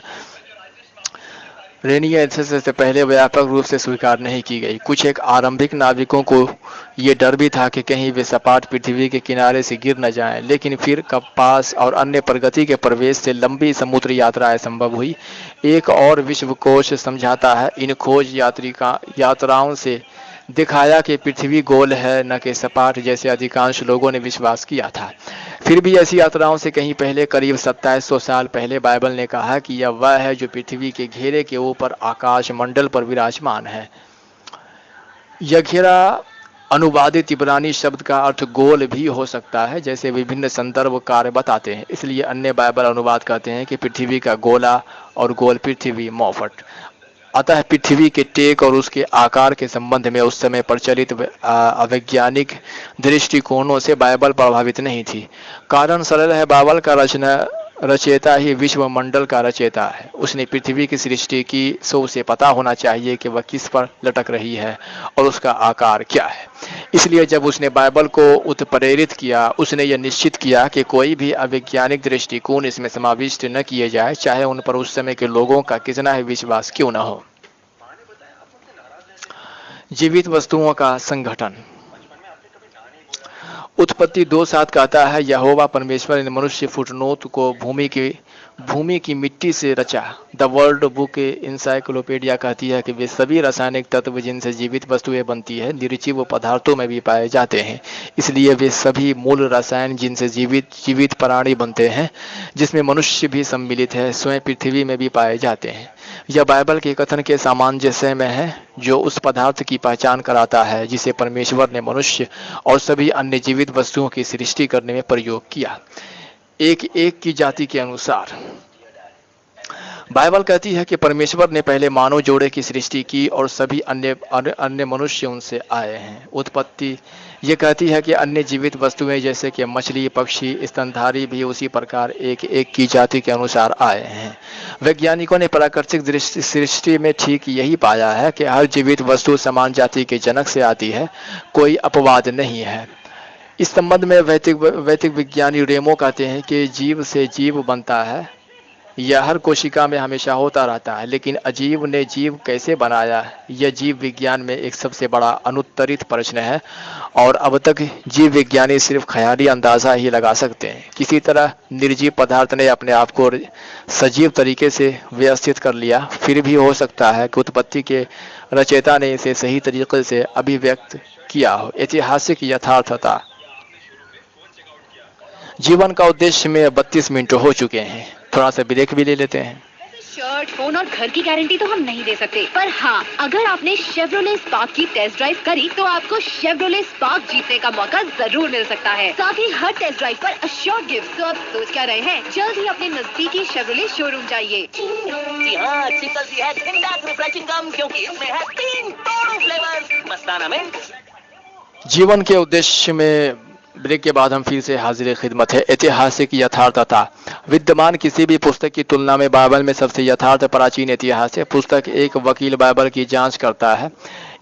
रेनिया ऐसे से पहले व्यापक रूप से स्वीकार नहीं की गई। कुछ एक आरंभिक नाविकों को ये डर भी था कि कहीं वे सपाट पृथ्वी के किनारे से गिर न जाएं, लेकिन फिर कपास और अन्य प्रगति के प्रवेश से लंबी समुद्र यात्राएं संभव हुई। एक और विश्वकोश समझाता है इन खोज यात्राओं से दिखाया कि पृथ्वी गोल है न कि सपाट, जैसे अधिकांश लोगों ने विश्वास किया था। फिर भी ऐसी यात्राओं से कहीं पहले, करीब 2700 साल पहले, बाइबल ने कहा कि यह वह है जो पृथ्वी के घेरे के ऊपर आकाश मंडल पर विराजमान है। यह घेरा अनुवादित इब्रानी शब्द का अर्थ गोल भी हो सकता है, जैसे विभिन्न संदर्भ कार्य बताते हैं। इसलिए अन्य बाइबल अनुवाद कहते हैं कि पृथ्वी का गोला और गोल पृथ्वी मौफट। अतः पृथ्वी के टेक और उसके आकार के संबंध में उस समय प्रचलित अवैज्ञानिक दृष्टिकोणों से बाइबल प्रभावित नहीं थी। कारण सरल है, बाइबल का रचयिता ही विश्व मंडल का रचयिता है। उसने पृथ्वी की सृष्टि की, सो उसे पता होना चाहिए कि वह किस पर लटक रही है और उसका आकार क्या है। इसलिए जब उसने बाइबल को उत्प्रेरित किया, उसने यह निश्चित किया कि कोई भी अवैज्ञानिक दृष्टिकोण इसमें समाविष्ट न किए जाए, चाहे उन पर उस समय के लोगों का कितना ही विश्वास क्यों न हो। जीवित वस्तुओं का संगठन। उत्पत्ति 2:7 कहता है, यहोवा परमेश्वर ने मनुष्य फुटनोत को भूमि की मिट्टी से रचा। द वर्ल्ड बुक इंसाइक्लोपीडिया कहती है कि वे सभी रासायनिक तत्व जिनसे जीवित वस्तुएं बनती है निर्जीव पदार्थों में भी पाए जाते हैं। इसलिए वे सभी मूल रसायन जिनसे जीवित प्राणी बनते हैं, जिसमें मनुष्य भी सम्मिलित है, स्वयं पृथ्वी में भी पाए जाते हैं। यह बाइबल के कथन के सामंजस्य में है, जो उस पदार्थ की पहचान कराता है जिसे परमेश्वर ने मनुष्य और सभी अन्य जीवित वस्तुओं की सृष्टि करने में प्रयोग किया। एक एक की जाति के अनुसार बाइबल कहती है कि परमेश्वर ने पहले मानव जोड़े की सृष्टि की और सभी अन्य मनुष्य उनसे आए हैं। उत्पत्ति ये कहती है कि अन्य जीवित वस्तुएं जैसे कि मछली, पक्षी, स्तनधारी भी उसी प्रकार एक एक की जाति के अनुसार आए हैं। वैज्ञानिकों ने प्राकृतिक सृष्टि में ठीक यही पाया है कि हर जीवित वस्तु समान जाति के जनक से आती है, कोई अपवाद नहीं है। इस संबंध में वैदिक विज्ञानी रेमो कहते हैं कि जीव से जीव बनता है, यह हर कोशिका में हमेशा होता रहता है, लेकिन अजीव ने जीव कैसे बनाया, यह जीव विज्ञान में एक सबसे बड़ा अनुत्तरित प्रश्न है और अब तक जीव विज्ञानी सिर्फ ख्याली अंदाजा ही लगा सकते हैं। किसी तरह निर्जीव पदार्थ ने अपने आप को सजीव तरीके से व्यवस्थित कर लिया। फिर भी हो सकता है कि उत्पत्ति के रचयिता ने इसे सही तरीके से अभिव्यक्त किया हो। ऐतिहासिक यथार्थता। जीवन का उद्देश्य में 32 मिनट हो चुके हैं, थोड़ा सा ब्रेक भी ले लेते हैं। शर्ट, फोन और घर की गारंटी तो हम नहीं दे सकते, पर हाँ, अगर आपने शेवरोले स्पार्क की टेस्ट ड्राइव करी तो आपको शेवरोले स्पार्क जीतने का मौका जरूर मिल सकता है। साथ ही हर टेस्ट ड्राइव पर अश्योर्ड गिफ्ट। तो अब सोच क्या रहे हैं, जल्द ही अपने नजदीकी शेवरोले शोरूम जाइए। जी हाँ, चिकल सी है ठंडा रिफ्रेशिंग गम, क्योंकि इसमें है 3 टोटल फ्लेवर्स, मस्ताना मिंट। जीवन के उद्देश्य में ब्रेक के बाद हम फिर से हाजिर खिदमत है। ऐतिहासिक यथार्थता। विद्यमान किसी भी पुस्तक की तुलना में बाइबल में सबसे यथार्थ प्राचीन इतिहास है। पुस्तक एक वकील बाइबल की जांच करता है।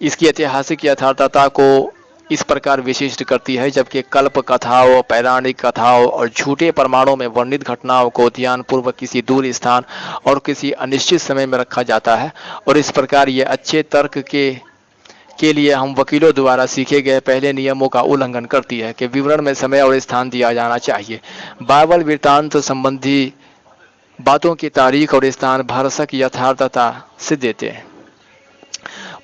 इसकी ऐतिहासिक यथार्थता को इस प्रकार विशिष्ट करती है, जबकि कल्प कथाओं, पौराणिक कथाओं और झूठे प्रमाणों में वर्णित घटनाओं को ध्यानपूर्वक किसी दूर स्थान और किसी अनिश्चित समय में रखा जाता है, और इस प्रकार ये अच्छे तर्क के लिए हम वकीलों द्वारा सीखे गए पहले नियमों का उल्लंघन करती है कि विवरण में समय और स्थान दिया जाना चाहिए। बाइबल वृत्तांत संबंधी बातों की तारीख और स्थान भरसक यथार्थता से देते हैं।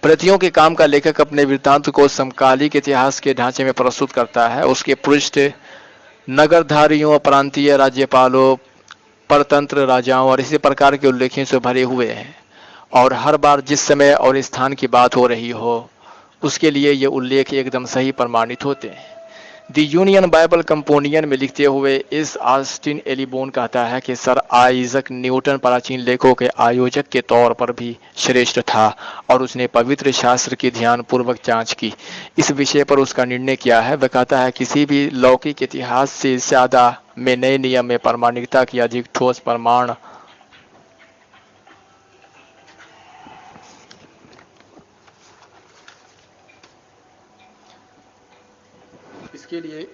प्रतियों के काम का लेखक अपने वृत्तांत को समकालिक इतिहास के ढांचे में प्रस्तुत करता है। उसके पृष्ठ नगरधारियों, प्रांतीय राज्यपालों, परतंत्र राजाओं और इसी प्रकार के उल्लेखों से भरे हुए हैं, और हर बार जिस समय और स्थान की बात हो रही हो उसके लिए ये उल्लेख एकदम सही प्रमाणित होते हैं। द यूनियन बाइबल कंपोनियन में लिखते हुए इस ऑस्टिन एलिबोन कहता है कि सर आइजक न्यूटन प्राचीन लेखों के आयोजक के तौर पर भी श्रेष्ठ था और उसने पवित्र शास्त्र की ध्यानपूर्वक जांच की। इस विषय पर उसका निर्णय क्या है? वह कहता है किसी भी लौकिक इतिहास से ज्यादा में नए नियम में प्रामाणिकता की अधिक ठोस प्रमाण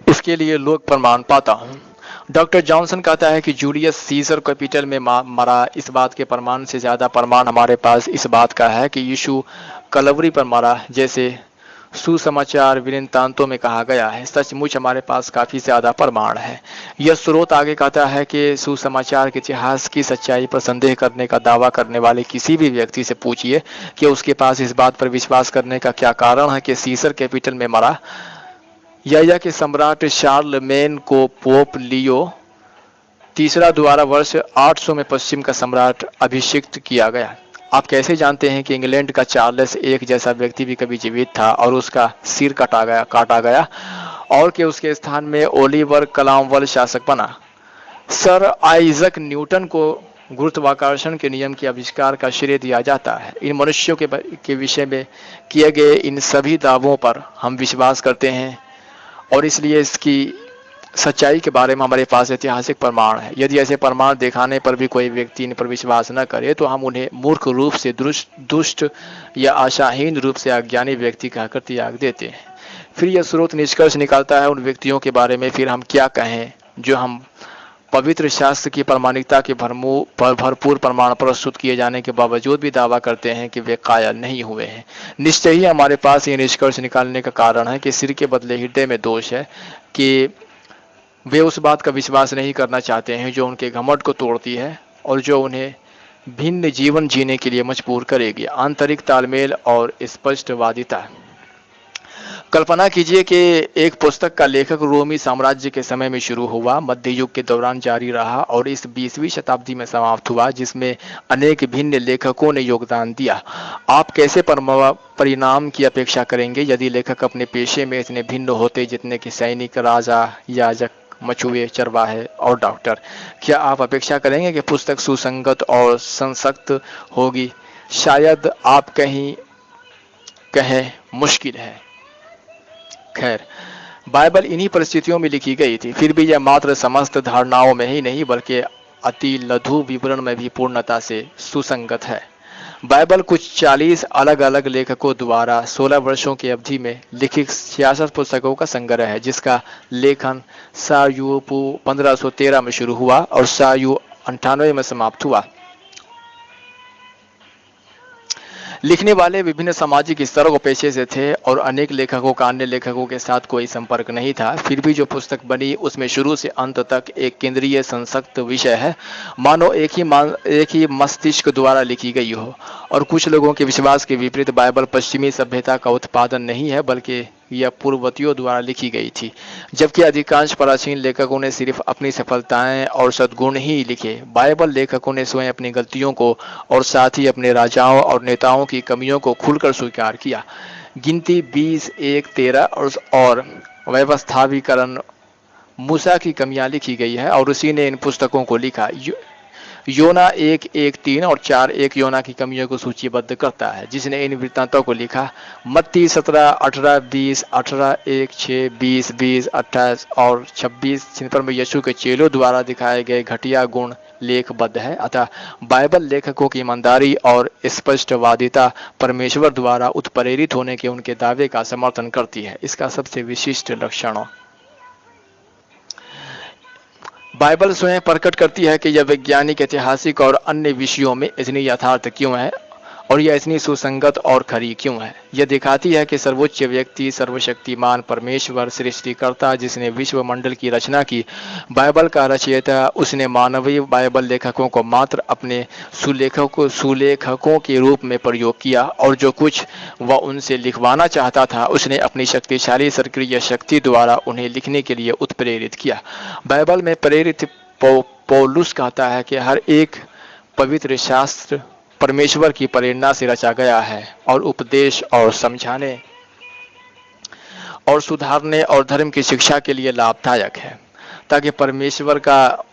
इसके लिए लोक प्रमाण पाता हूँ। डॉक्टर जॉनसन कहता है कि जूलियस सीजर कैपिटल में मरा, इस बात के प्रमाण से ज्यादा प्रमाण हमारे पास इस बात का है कि यीशु कलवरी पर मरा, जैसे सुसमाचार वृत्तांतों में कहा गया है। सचमुच हमारे पास काफी ज्यादा प्रमाण है। यह स्रोत आगे कहता है कि सुसमाचार के इतिहास की सच्चाई पर संदेह करने का दावा करने वाले किसी भी व्यक्ति से पूछिए कि उसके पास इस बात पर विश्वास करने का क्या कारण है कि सीजर कैपिटल में मरा। यह कि सम्राट शार्लमेन को पोप लियो तीसरा द्वारा वर्ष 800 में पश्चिम का सम्राट अभिषिक्त किया गया। आप कैसे जानते हैं कि इंग्लैंड का चार्ल्स एक जैसा व्यक्ति भी कभी जीवित था और उसका सिर काटा गया और कि उसके स्थान में ओलिवर क्रामवेल शासक बना। सर आइजक न्यूटन को गुरुत्वाकर्षण के नियम के आविष्कार का श्रेय दिया जाता है। इन मनुष्यों के विषय में किए गए इन सभी दावों पर हम विश्वास करते हैं और इसलिए इसकी सच्चाई के बारे में हमारे पास ऐतिहासिक प्रमाण है। यदि ऐसे प्रमाण दिखाने पर भी कोई व्यक्ति इन पर विश्वास न करे तो हम उन्हें मूर्ख रूप से दुष्ट या आशाहीन रूप से अज्ञानी व्यक्ति कहकर त्याग देते हैं। फिर यह स्रोत निष्कर्ष निकालता है उन व्यक्तियों के बारे में फिर हम क्या कहें जो हम पवित्र शास्त्र की प्रामाणिकता के भरपूर प्रमाण प्रस्तुत किए जाने के बावजूद भी दावा करते हैं कि वे कायल नहीं हुए हैं। निश्चय ही हमारे पास ये निष्कर्ष निकालने का कारण है कि सिर के बदले हृदय में दोष है कि वे उस बात का विश्वास नहीं करना चाहते हैं जो उनके घमंड को तोड़ती है और जो उन्हें भिन्न जीवन जीने के लिए मजबूर करेगी। आंतरिक तालमेल और स्पष्टवादिता। कल्पना कीजिए कि एक पुस्तक का लेखक रोमी साम्राज्य के समय में शुरू हुआ, मध्य युग के दौरान जारी रहा और इस 20वीं शताब्दी में समाप्त हुआ, जिसमें अनेक भिन्न लेखकों ने योगदान दिया। आप कैसे परिणाम की अपेक्षा करेंगे यदि लेखक अपने पेशे में इतने भिन्न होते जितने कि सैनिक, राजा, याजक, मछुए, चरवाहे और डॉक्टर? क्या आप अपेक्षा करेंगे कि पुस्तक सुसंगत और संसक्त होगी? शायद आप कहें मुश्किल है। खैर, बाइबल इन्हीं परिस्थितियों में लिखी गई थी। फिर भी यह मात्र समस्त धारणाओं में ही नहीं बल्कि अति लघु विवरण में भी पूर्णता से सुसंगत है। बाइबल कुछ 40 अलग अलग लेखकों द्वारा 16 वर्षों की अवधि में लिखित 66 पुस्तकों का संग्रह है, जिसका लेखन सायु 1513 में शुरू हुआ और सायु 98 में समाप्त हुआ। लिखने वाले विभिन्न सामाजिक स्तरों को पेशे से थे और अनेक लेखकों का अन्य लेखकों के साथ कोई संपर्क नहीं था। फिर भी जो पुस्तक बनी उसमें शुरू से अंत तक एक केंद्रीय संसक्त विषय है, मानो एक ही मस्तिष्क द्वारा लिखी गई हो। और कुछ लोगों के विश्वास के विपरीत बाइबल पश्चिमी सभ्यता का उत्पादन नहीं है बल्कि यह पूर्ववर्तियों द्वारा लिखी गई थी, जबकि अधिकांश प्राचीन लेखकों ने सिर्फ अपनी सफलताएं और सद्गुण ही लिखे। बाइबल लेखकों ने स्वयं अपनी गलतियों को और साथ ही अपने राजाओं और नेताओं की कमियों को खुलकर स्वीकार किया। गिनती 20:1-13 और व्यवस्थाविकरण मूसा की कमियां लिखी गई है और उसी ने इन पुस्तकों को लिखा। योना 1:1-3 और 4:1 योना की कमियों को सूचीबद्ध करता है, जिसने इन वृत्तांतों को लिखा। मत्ती 17:18-20, 18:1-6, 20:20, 28 और 26 जिन पर में यीशु के चेलों द्वारा दिखाए गए घटिया गुण लेखबद्ध है। अतः बाइबल लेखकों की ईमानदारी और स्पष्टवादिता परमेश्वर द्वारा उत्प्रेरित होने के उनके दावे का समर्थन करती है। इसका सबसे विशिष्ट लक्षण बाइबल स्वयं प्रकट करती है कि यह वैज्ञानिक, ऐतिहासिक और अन्य विषयों में इतनी यथार्थ क्यों है और यह इतनी सुसंगत और खरी क्यों है। यह दिखाती है कि सर्वोच्च व्यक्ति, सर्वशक्तिमान परमेश्वर, सृष्टिकर्ता, जिसने विश्व मंडल की रचना की, बाइबल का रचयिता, उसने मानवीय बाइबल लेखकों को मात्र अपने सुलेखकों के रूप में प्रयोग किया और जो कुछ वह उनसे लिखवाना चाहता था उसने अपनी शक्तिशाली सक्रिय शक्ति द्वारा उन्हें लिखने के लिए उत्प्रेरित किया। बाइबल में प्रेरित पौलुस कहता है कि हर एक पवित्र शास्त्र परमेश्वर की प्रेरणा से रचा गया है और उपदेश और समझाने और सुधारने और धर्म की शिक्षा के लिए लाभदायक है, ताकि परमेश्वर का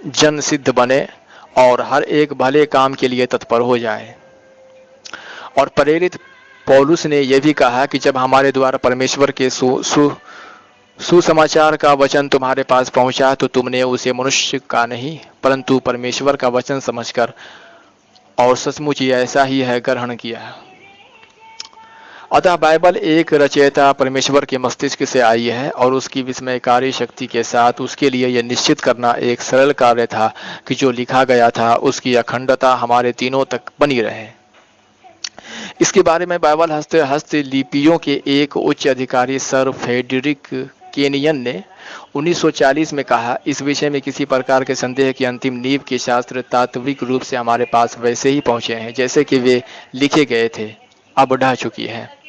जन सिद्ध बने और हर एक भले काम के लिए तत्पर हो जाए। और प्रेरित पौलुस ने यह भी कहा कि जब हमारे द्वारा परमेश्वर के सुसमाचार का वचन तुम्हारे पास पहुंचा तो तुमने उसे मनुष्य का नहीं परंतु परमेश्वर का वचन समझकर और सचमुच ऐसा ही है ग्रहण किया। अतः बाइबल एक रचयिता परमेश्वर के मस्तिष्क से आई है और उसकी विस्मयकारी शक्ति के साथ उसके लिए यह निश्चित करना एक सरल कार्य था कि जो लिखा गया था उसकी अखंडता हमारे दिनों तक बनी रहे। इसके बारे में बाइबल हस्तलिपियों के एक उच्च अधिकारी सर फ्रेडरिक केनियन ने 1940 में कहा, इस विषय में किसी प्रकार के संदेह की अंतिम नींव के शास्त्र तात्विक रूप से हमारे पास वैसे ही पहुंचे हैं जैसे कि वे लिखे गए थे, अब ढह चुकी है।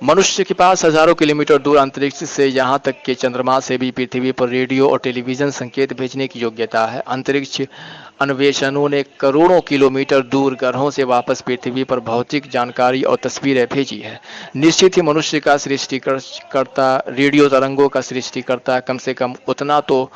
मनुष्य के पास हजारों किलोमीटर दूर अंतरिक्ष से यहाँ तक कि चंद्रमा से भी पृथ्वी पर रेडियो और टेलीविजन संकेत भेजने की योग्यता है। अंतरिक्ष अन्वेषणों ने करोड़ों किलोमीटर दूर ग्रहों से वापस पृथ्वी पर भौतिक जानकारी और तस्वीरें भेजी है। निश्चित ही मनुष्य का सृष्टिकर्ता, रेडियो तरंगों का सृष्टिकर्ता कम से कम उतना तो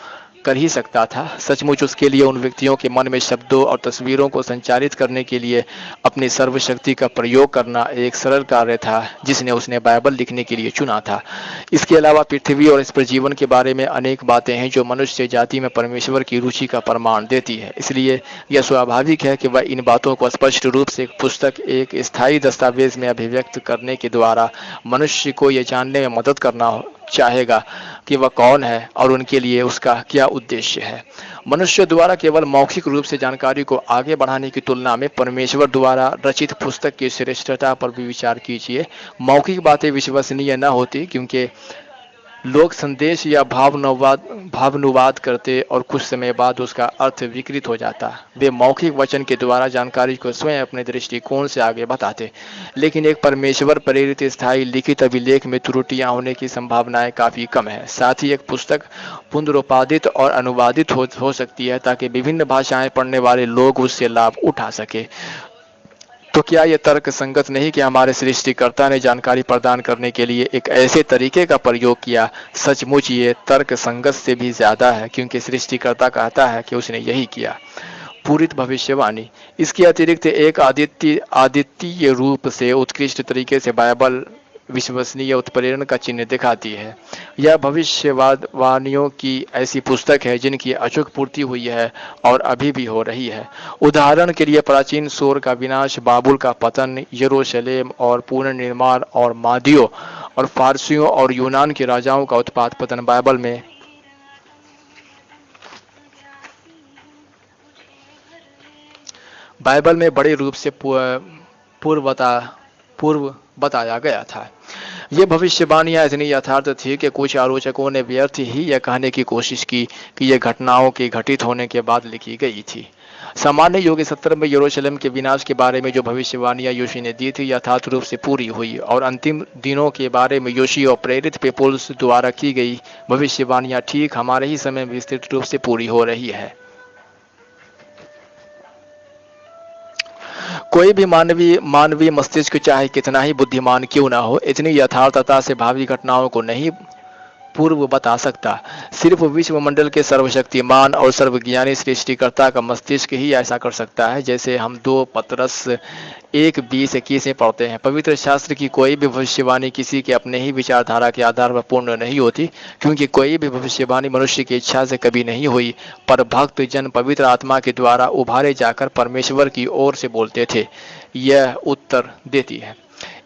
कर ही सकता था। सचमुच उसके लिए उन व्यक्तियों के मन में शब्दों और तस्वीरों को संचारित करने के लिए अपनी सर्वशक्ति का प्रयोग करना एक सरल कार्य था जिसने उसने बाइबल लिखने के लिए चुना था। इसके अलावा पृथ्वी और इस पर जीवन के बारे में अनेक बातें हैं जो मनुष्य जाति में परमेश्वर की रुचि का प्रमाण देती है। इसलिए यह स्वाभाविक है कि वह इन बातों को स्पष्ट रूप से एक पुस्तक, एक स्थायी दस्तावेज में अभिव्यक्त करने के द्वारा मनुष्य को यह जानने में मदद करना चाहेगा कि वह कौन है और उनके लिए उसका क्या उद्देश्य है। मनुष्य द्वारा केवल मौखिक रूप से जानकारी को आगे बढ़ाने की तुलना में परमेश्वर द्वारा रचित पुस्तक की श्रेष्ठता पर भी विचार कीजिए। मौखिक बातें विश्वसनीय न होती क्योंकि लोग संदेश या भावनुवाद करते और कुछ समय बाद उसका अर्थ विकृत हो जाता। वे मौखिक वचन के द्वारा जानकारी को स्वयं अपने दृष्टिकोण से आगे बताते, लेकिन एक परमेश्वर प्रेरित स्थायी लिखित अभिलेख में त्रुटियां होने की संभावनाएं काफी कम है। साथ ही एक पुस्तक पुनरुत्पादित और अनुवादित हो सकती है ताकि विभिन्न भाषाएं पढ़ने वाले लोग उससे लाभ उठा सके। तो क्या यह तर्क संगत नहीं कि हमारे सृष्टिकर्ता ने जानकारी प्रदान करने के लिए एक ऐसे तरीके का प्रयोग किया? सचमुच ये तर्क संगत से भी ज्यादा है क्योंकि सृष्टिकर्ता कहता है कि उसने यही किया। पूरित भविष्यवाणी। इसके अतिरिक्त एक आदित्य रूप से उत्कृष्ट तरीके से बाइबल विश्वसनीय उत्प्रेरण का चिन्ह दिखाती है। यह भविष्यवाणियों की ऐसी पुस्तक है जिनकी अचूक पूर्ति हुई है और अभी भी हो रही है। उदाहरण के लिए प्राचीन शोर का विनाश, बाबुल का पतन, यरूशलेम और पुनर्निर्माण और मादियों और फारसियों और यूनान के राजाओं का उत्पात पतन बाइबल में बड़े रूप से पूर्व बताया गया था। ये भविष्यवाणियां इतनी यथार्थ थी कि कुछ आलोचकों ने व्यर्थ ही यह कहने की कोशिश की कि ये घटनाओं के घटित होने के बाद लिखी गई थी। सामान्य युग सत्र में यरूशलेम के विनाश के बारे में जो भविष्यवाणियां योशी ने दी थी यथार्थ रूप से पूरी हुई और अंतिम दिनों के बारे में योशी और प्रेरित पीपुल्स द्वारा की गई भविष्यवाणियां ठीक हमारे ही समय में विस्तृत रूप से पूरी हो रही है। कोई भी मानवीय मस्तिष्क चाहे कितना ही बुद्धिमान क्यों ना हो, इतनी यथार्थता से भावी घटनाओं को नहीं पूर्व बता सकता। सिर्फ विश्वमंडल के सर्वशक्तिमान और सर्वज्ञानी सृष्टिकर्ता का मस्तिष्क ही ऐसा कर सकता है। जैसे हम 2 पतरस 1:20-21 में पढ़ते हैं, पवित्र शास्त्र की कोई भी भविष्यवाणी किसी के अपने ही विचारधारा के आधार पर पूर्ण नहीं होती, क्योंकि कोई भी भविष्यवाणी मनुष्य की इच्छा से कभी नहीं हुई, पर भक्त जन पवित्र आत्मा के द्वारा उभारे जाकर परमेश्वर की ओर से बोलते थे। यह उत्तर देती है।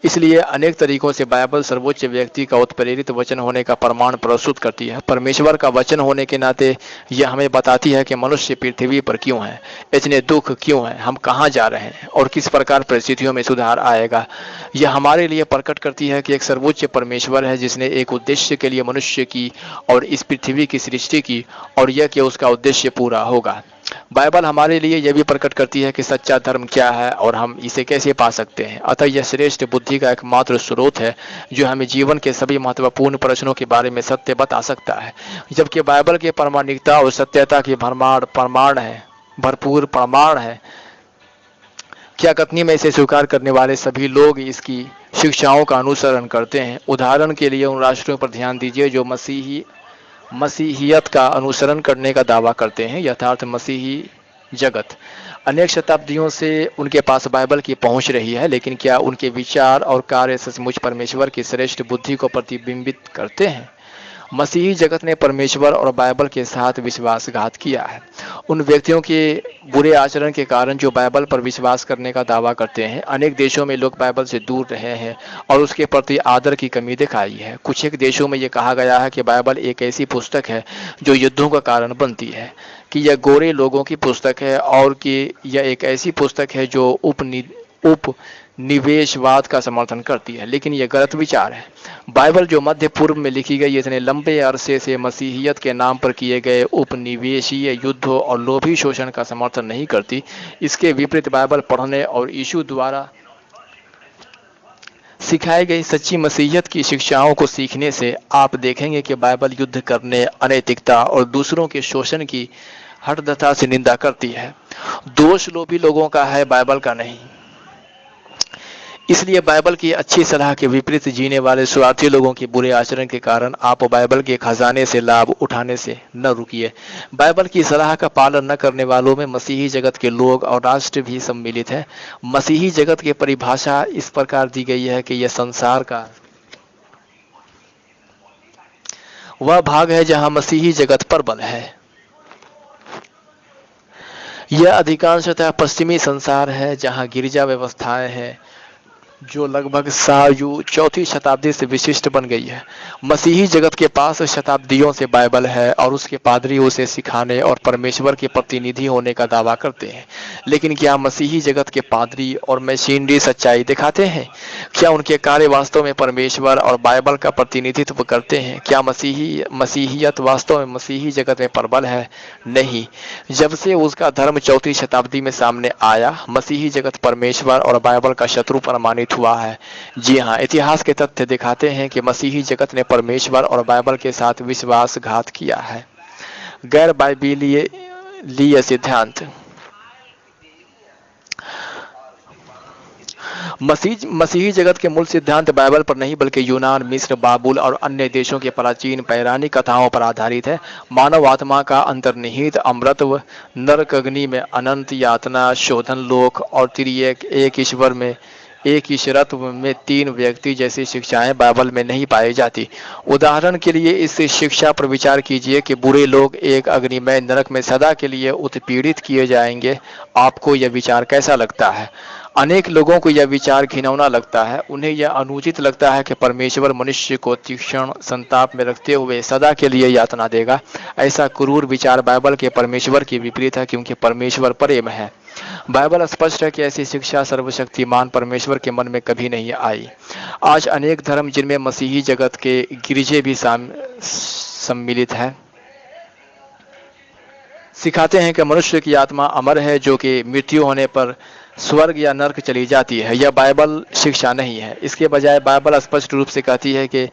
इसलिए अनेक तरीकों से बाइबल सर्वोच्च व्यक्ति का उत्प्रेरित वचन होने का प्रमाण प्रस्तुत करती है। परमेश्वर का वचन होने के नाते यह हमें बताती है कि मनुष्य पृथ्वी पर क्यों है, इतने दुख क्यों है, हम कहाँ जा रहे हैं और किस प्रकार परिस्थितियों में सुधार आएगा। यह हमारे लिए प्रकट करती है कि एक सर्वोच्च परमेश्वर है जिसने एक उद्देश्य के लिए मनुष्य की और इस पृथ्वी की सृष्टि की और यह कि उसका उद्देश्य पूरा होगा। बाइबल हमारे लिए यह भी प्रकट करती है कि सच्चा धर्म क्या है और हम इसे कैसे पा सकते हैं। अतः यह श्रेष्ठ बुद्धि का एकमात्र स्रोत है जो हमें जीवन के सभी महत्वपूर्ण प्रश्नों के बारे में सत्य बता सकता है। जबकि बाइबल के प्रामाणिकता और सत्यता की भरपूर प्रमाण है। क्या कथनी में इसे स्वीकार करने वाले सभी लोग इसकी शिक्षाओं का अनुसरण करते हैं? उदाहरण के लिए उन राष्ट्रों पर ध्यान दीजिए जो मसीहियत का अनुसरण करने का दावा करते हैं। यथार्थ मसीही जगत अनेक शताब्दियों से उनके पास बाइबल की पहुंच रही है, लेकिन क्या उनके विचार और कार्य सचमुच परमेश्वर की श्रेष्ठ बुद्धि को प्रतिबिंबित करते हैं? मसीही जगत ने परमेश्वर और बाइबल के साथ विश्वासघात किया है। उन व्यक्तियों के बुरे आचरण के कारण जो बाइबल पर विश्वास करने का दावा करते हैं, अनेक देशों में लोग बाइबल से दूर रहे हैं और उसके प्रति आदर की कमी दिखाई है। कुछ एक देशों में यह कहा गया है कि बाइबल एक ऐसी पुस्तक है जो युद्धों का कारण बनती है, कि यह गोरे लोगों की पुस्तक है और कि यह एक ऐसी पुस्तक है जो उपनिवेशवाद का समर्थन करती है। लेकिन यह गलत विचार है। बाइबल जो मध्य पूर्व में लिखी गई, इतने लंबे अरसे से मसीहियत के नाम पर किए गए उपनिवेशीय युद्धों और लोभी शोषण का समर्थन नहीं करती। इसके विपरीत बाइबल पढ़ने और यीशु द्वारा सिखाई गई सच्ची मसीहियत की शिक्षाओं को सीखने से आप देखेंगे कि बाइबल युद्ध करने, अनैतिकता और दूसरों के शोषण की हठदता से निंदा करती है। दोष लोभी लोगों का है, बाइबल का नहीं। इसलिए बाइबल की अच्छी सलाह के विपरीत जीने वाले स्वार्थी लोगों के बुरे आचरण के कारण आप बाइबल के खजाने से लाभ उठाने से न रुकिए। बाइबल की सलाह का पालन न करने वालों में मसीही जगत के लोग और राष्ट्र भी सम्मिलित हैं। मसीही जगत की परिभाषा इस प्रकार दी गई है कि यह संसार का वह भाग है जहां मसीही जगत प्रबल है। यह अधिकांशतः पश्चिमी संसार है जहां गिरजा व्यवस्थाएं हैं जो लगभग सायु चौथी शताब्दी से विशिष्ट बन गई है। मसीही जगत के पास शताब्दियों से बाइबल है और उसके पादरी उसे सिखाने और परमेश्वर के प्रतिनिधि होने का दावा करते हैं। लेकिन क्या मसीही जगत के पादरी और मिशनरी सच्चाई दिखाते हैं? क्या उनके कार्य वास्तव में परमेश्वर और बाइबल का प्रतिनिधित्व करते हैं? क्या मसीहियत वास्तव में मसीही जगत में प्रबल है? नहीं। जब से उसका धर्म चौथी शताब्दी में सामने आया, मसीही जगत परमेश्वर और बाइबल का शत्रु प्रमाणित हुआ है। जी हाँ, इतिहास के तथ्य दिखाते हैं कि मसीही जगत ने परमेश्वर और बाइबल के साथ विश्वासघात किया है। गैर बाइबिलीय सिद्धांत। मसीही जगत के मूल सिद्धांत बाइबल पर नहीं बल्कि यूनान, मिस्र, बाबुल और अन्य देशों के प्राचीन पौराणिक कथाओं पर आधारित है। मानव आत्मा का अंतर्निहित अमृतत्व, नरक अग्नि में अनंत यातना, शोधन लोक और त्रिएक एक ईश्वर में एक ईश्वरत्व में तीन व्यक्ति जैसी शिक्षाएं बाइबल में नहीं पाई जाती। उदाहरण के लिए इस शिक्षा पर विचार कीजिए कि बुरे लोग एक अग्निमय नरक में सदा के लिए उत्पीड़ित किए जाएंगे। आपको यह विचार कैसा लगता है? अनेक लोगों को यह विचार घिनौना लगता है। उन्हें यह अनुचित लगता है कि परमेश्वर मनुष्य को तीक्ष्ण संताप में रखते हुए सदा के लिए यातना देगा। ऐसा क्रूर विचार बाइबल के परमेश्वर के विपरीत है, क्योंकि परमेश्वर प्रेम है। बाइबल स्पष्ट है कि ऐसी शिक्षा सर्वशक्तिमान परमेश्वर के मन में कभी नहीं आई। आज अनेक धर्म, जिनमें मसीही जगत के गिरजे भी सम्मिलित है, सिखाते हैं कि मनुष्य की आत्मा अमर है, जो कि मृत्यु होने पर स्वर्ग या नरक चली जाती है। यह बाइबल शिक्षा नहीं है। इसके बजाय बाइबल स्पष्ट रूप से कहती है कि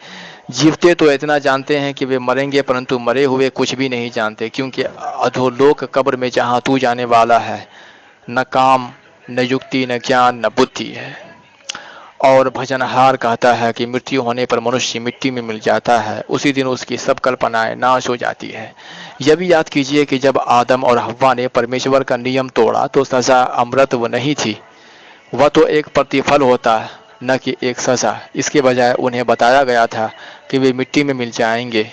जीवते तो इतना जानते हैं कि वे मरेंगे, परंतु मरे हुए कुछ भी नहीं जानते, क्योंकि अधोलोक कब्र में जहां तू जाने वाला है, न काम, न युक्ति, न ज्ञान, न बुद्धि है। और भजनहार कहता है कि मृत्यु होने पर मनुष्य मिट्टी में मिल जाता है, उसी दिन उसकी सब कल्पनाएं नाश हो जाती है। यह भी याद कीजिए कि जब आदम और हव्वा ने परमेश्वर का नियम तोड़ा तो सजा अमृतत्व नहीं थी, वह तो एक प्रतिफल होता है, न कि एक सजा। इसके बजाय उन्हें बताया गया था कि वे मिट्टी में मिल जाएंगे।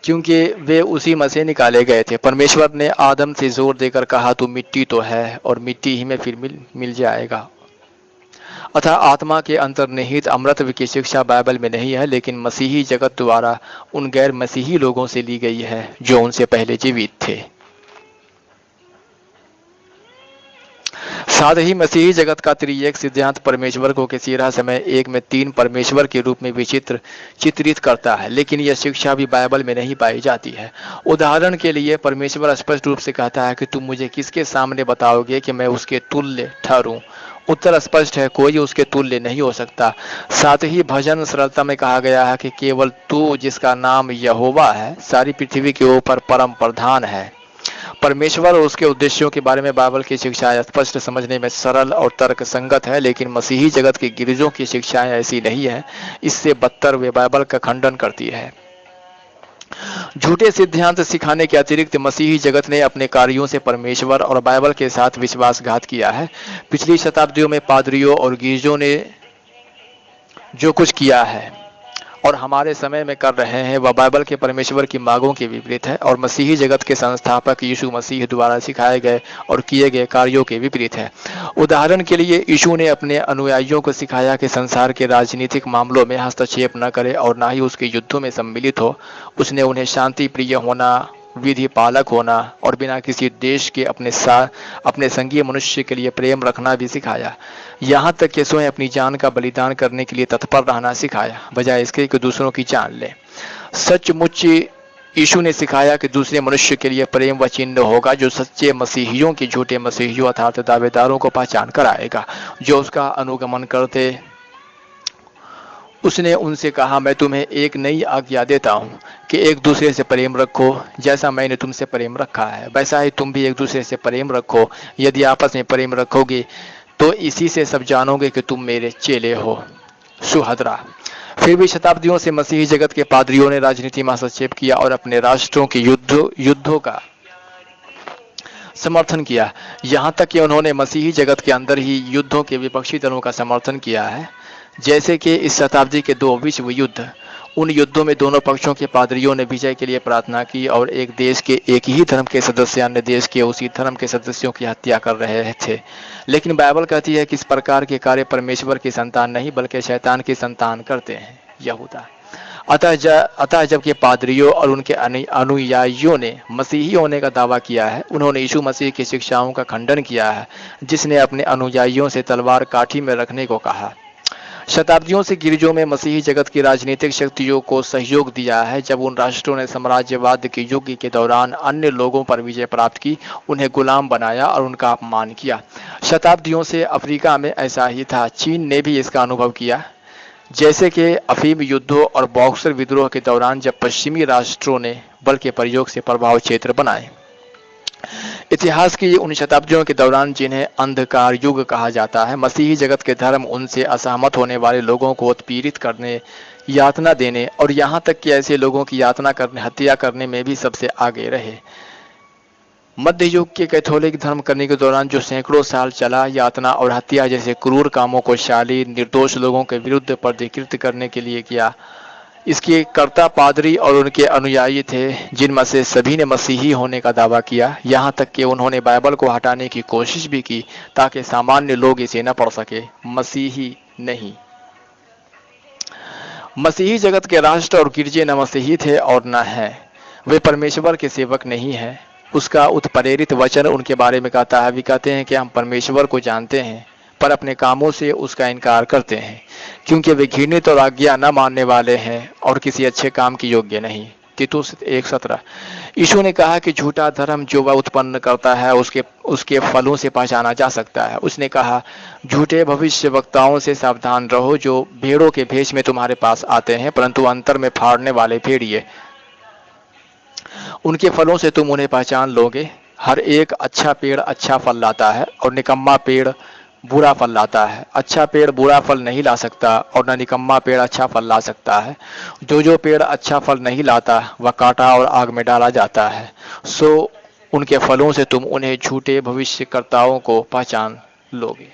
क्योंकि वे उसी में से निकाले गए थे। परमेश्वर ने आदम से जोर देकर कहा, तू मिट्टी तो है और मिट्टी ही में फिर मिल जाएगा। अतः आत्मा के अंतर्निहित अमृतत्व की शिक्षा बाइबल में नहीं है, लेकिन मसीही जगत द्वारा उन गैर मसीही लोगों से ली गई है जो उनसे पहले जीवित थे। साथ ही मसीही जगत का त्रिएक सिद्धांत परमेश्वर को किसी रहस्यमय एक में तीन परमेश्वर के रूप में चित्रित करता है, लेकिन यह शिक्षा भी बाइबल में नहीं पाई जाती है। उदाहरण के लिए परमेश्वर स्पष्ट रूप से कहता है कि तुम मुझे किसके सामने बताओगे कि मैं उसके तुल्य ठहरूं? उत्तर स्पष्ट है, कोई उसके तुल्य नहीं हो सकता। साथ ही भजन सरलता में कहा गया है कि केवल तू, जिसका नाम यहोवा है, सारी पृथ्वी के ऊपर परम प्रधान है। परमेश्वर और उसके उद्देश्यों के बारे में बाइबल की शिक्षाएं स्पष्ट समझने में सरल और तर्क संगत है, लेकिन मसीही जगत के गिरजों की शिक्षाएं ऐसी नहीं है। इससे बदतर वे बाइबल का खंडन करती है। झूठे सिद्धांत सिखाने के अतिरिक्त मसीही जगत ने अपने कार्यों से परमेश्वर और बाइबल के साथ विश्वासघात किया है। पिछली शताब्दियों में पादरियों और गिरजों ने जो कुछ किया है और हमारे समय में कर रहे हैं वह बाइबल के परमेश्वर की मांगों के विपरीत है और मसीही जगत के संस्थापक यीशु मसीह द्वारा सिखाए गए और किए गए कार्यों के विपरीत है। उदाहरण के लिए यीशु ने अपने अनुयायियों को सिखाया कि संसार के राजनीतिक मामलों में हस्तक्षेप न करे और न ही उसके युद्धों में सम्मिलित हो। उसने उन्हें शांति प्रिय होना, विधि पालक होना और बिना किसी देश के अपने संगीय मनुष्य के लिए प्रेम रखना भी सिखाया। यहाँ तक कि स्वयं अपनी जान का बलिदान करने के लिए तत्पर रहना सिखाया, बजाय इसके कि दूसरों की जान ले। सचमुच यीशु ने सिखाया कि दूसरे मनुष्य के लिए प्रेम व चिन्ह होगा जो सच्चे मसीहियों की झूठे मसीहियों अर्थात दावेदारों को पहचान कराएगा जो उसका अनुगमन करते। उसने उनसे कहा, मैं तुम्हें एक नई आज्ञा देता हूँ कि एक दूसरे से प्रेम रखो। जैसा मैंने तुमसे प्रेम रखा है वैसा ही तुम भी एक दूसरे से प्रेम रखो। यदि आपस में प्रेम रखोगे तो इसी से सब जानोगे कि तुम मेरे चेले हो। सुहद्रा। फिर भी शताब्दियों से मसीही जगत के पादरियों ने राजनीति में हस्तक्षेप किया और अपने राष्ट्रों के युद्धों का समर्थन किया। यहाँ तक कि उन्होंने मसीही जगत के अंदर ही युद्धों के विपक्षी दलों का समर्थन किया है, जैसे कि इस शताब्दी के 2 विश्व युद्ध। उन युद्धों में दोनों पक्षों के पादरियों ने विजय के लिए प्रार्थना की और एक देश के एक ही धर्म के सदस्य अन्य देश के उसी धर्म के सदस्यों की हत्या कर रहे थे। लेकिन बाइबल कहती है कि इस प्रकार के कार्य परमेश्वर की संतान नहीं बल्कि शैतान की संतान करते हैं। यहूदा। अतः जबकि पादरियों और उनके अनुयायियों ने मसीही होने का दावा किया है, उन्होंने यीशु मसीह की शिक्षाओं का खंडन किया है जिसने अपने अनुयायियों से तलवार काठी में रखने को कहा। शताब्दियों से गिरजों में मसीही जगत की राजनीतिक शक्तियों को सहयोग दिया है। जब उन राष्ट्रों ने साम्राज्यवाद के युग के दौरान अन्य लोगों पर विजय प्राप्त की, उन्हें गुलाम बनाया और उनका अपमान किया। शताब्दियों से अफ्रीका में ऐसा ही था। चीन ने भी इसका अनुभव किया, जैसे कि अफीम युद्धों और बॉक्सर विद्रोह के दौरान जब पश्चिमी राष्ट्रों ने बल के प्रयोग से प्रभाव क्षेत्र बनाए। इतिहास की उन शताब्दियों के दौरान जिन्हें अंधकार युग कहा जाता है, मसीही जगत के धर्म उनसे असहमत होने वाले लोगों को उत्पीड़ित करने, यातना देने और यहाँ तक कि ऐसे लोगों की यातना करने, हत्या करने में भी सबसे आगे रहे। मध्य युग के कैथोलिक धर्म करने के दौरान जो सैकड़ों साल चला, यातना और हत्या जैसे क्रूर कामों को शालीन निर्दोष लोगों के विरुद्ध प्रतिकृत करने के लिए किया। इसके कर्ता पादरी और उनके अनुयायी थे, जिनमें से सभी ने मसीही होने का दावा किया। यहाँ तक कि उन्होंने बाइबल को हटाने की कोशिश भी की ताकि सामान्य लोग इसे न पढ़ सके। मसीही नहीं। मसीही जगत के राष्ट्र और गिरजे न मसीही थे और न हैं। वे परमेश्वर के सेवक नहीं हैं। उसका उत्प्रेरित वचन उनके बारे में कहता है, वे कहते हैं कि हम परमेश्वर को जानते हैं पर अपने कामों से उसका इनकार करते हैं, क्योंकि वे घृणित और आज्ञा न मानने वाले हैं और किसी अच्छे काम के योग्य नहीं। तीतुस 1:17। यीशु ने कहा कि झूठा धर्म जो वह उत्पन्न करता है उसके फलों से पहचाना जा सकता है। उसने कहा, झूठे भविष्यवक्ताओं से सावधान रहो जो भेड़ों के भेष में तुम्हारे पास आते हैं परंतु अंतर में फाड़ने वाले भेड़िए। उनके फलों से तुम उन्हें पहचान लोगे। हर एक अच्छा पेड़ अच्छा फल लाता है और निकम्मा पेड़ बुरा फल लाता है। अच्छा पेड़ बुरा फल नहीं ला सकता और न निकम्मा पेड़ अच्छा फल ला सकता है। जो पेड़ अच्छा फल नहीं लाता वह काटा और आग में डाला जाता है। सो उनके फलों से तुम उन्हें झूठे भविष्यकर्ताओं को पहचान लोगे।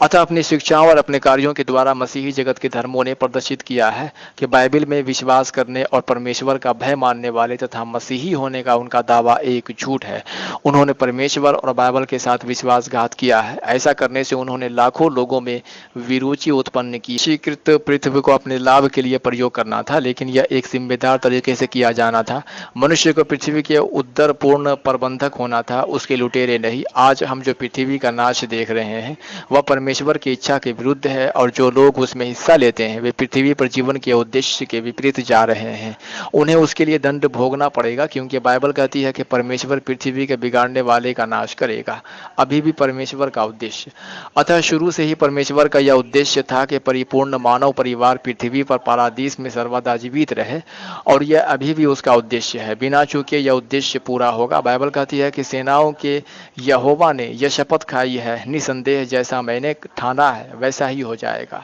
अतः अपनी शिक्षाओं और अपने कार्यों के द्वारा मसीही जगत के धर्मों ने प्रदर्शित किया है कि बाइबल में विश्वास करने और परमेश्वर का भय मानने वाले तथा मसीही होने का उनका दावा एक झूठ है। उन्होंने परमेश्वर और बाइबल के साथ विश्वासघात किया है। ऐसा करने से उन्होंने लाखों लोगों में विरुचि उत्पन्न की। स्वीकृत पृथ्वी को अपने लाभ के लिए प्रयोग करना था, लेकिन यह एक जिम्मेदार तरीके से किया जाना था। मनुष्य को पृथ्वी के उदारपूर्ण प्रबंधक होना था, उसके लुटेरे नहीं। आज हम जो पृथ्वी का नाश देख रहे हैं वह परमेश्वर की इच्छा के विरुद्ध है और जो लोग उसमें हिस्सा लेते हैं वे पृथ्वी पर जीवन के उद्देश्य के विपरीत जा रहे हैं। उन्हें उसके लिए दंड भोगना पड़ेगा, क्योंकि बाइबल कहती है कि परमेश्वर पृथ्वी के बिगाड़ने वाले का नाश करेगा। अभी भी परमेश्वर का उद्देश्य। अतः शुरू से ही परमेश्वर का यह उद्देश्य था कि परिपूर्ण मानव परिवार पृथ्वी पर पारादीस में सर्वदा जीवित रहे, और यह अभी भी उसका उद्देश्य है। बिना चूके यह उद्देश्य पूरा होगा। बाइबल कहती है कि सेनाओं के यहोवा ने यह शपथ खाई है, निसंदेह जैसा मैंने ठाना है वैसा ही हो जाएगा,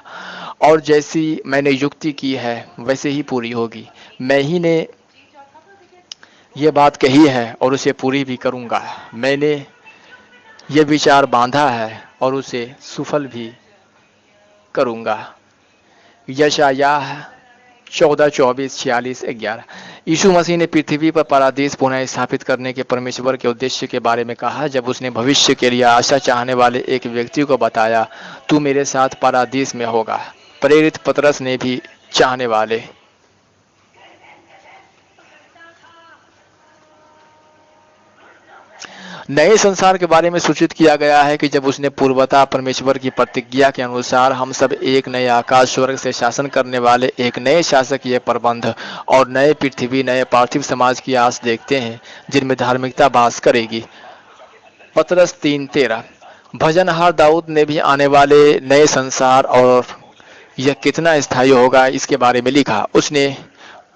और जैसी मैंने युक्ति की है वैसे ही पूरी होगी। मैं ही ने ये बात कही है और उसे पूरी भी करूंगा। मैंने ये विचार बांधा है और उसे सफल भी करूंगा। यशायाह 14:24-46-11। यीशु मसीह ने पृथ्वी पर पारादीस पुनः स्थापित करने के परमेश्वर के उद्देश्य के बारे में कहा जब उसने भविष्य के लिए आशा चाहने वाले एक व्यक्ति को बताया, तू मेरे साथ पारादीस में होगा। प्रेरित पतरस ने भी चाहने वाले नए संसार के बारे में सूचित किया गया है कि जब उसने पूर्वता परमेश्वर की प्रतिज्ञा के अनुसार हम सब एक नए आकाश स्वर्ग से शासन करने वाले एक नए शासकीय प्रबंध और नए पृथ्वी नए पार्थिव समाज की आस देखते हैं जिनमें धार्मिकता वास करेगी। पतरस 3:13। भजनहार दाऊद ने भी आने वाले नए संसार और यह कितना स्थायी होगा इसके बारे में लिखा। उसने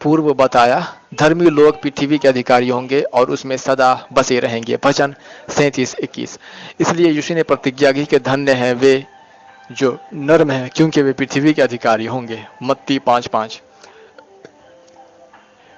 पूर्व बताया, धर्मी लोग पृथ्वी के अधिकारी होंगे और उसमें सदा बसे रहेंगे। भजन 37:21। इसलिए यीशु ने प्रतिज्ञा की कि धन्य है वे जो नर्म है क्योंकि वे पृथ्वी के अधिकारी होंगे। मत्ती 5:5।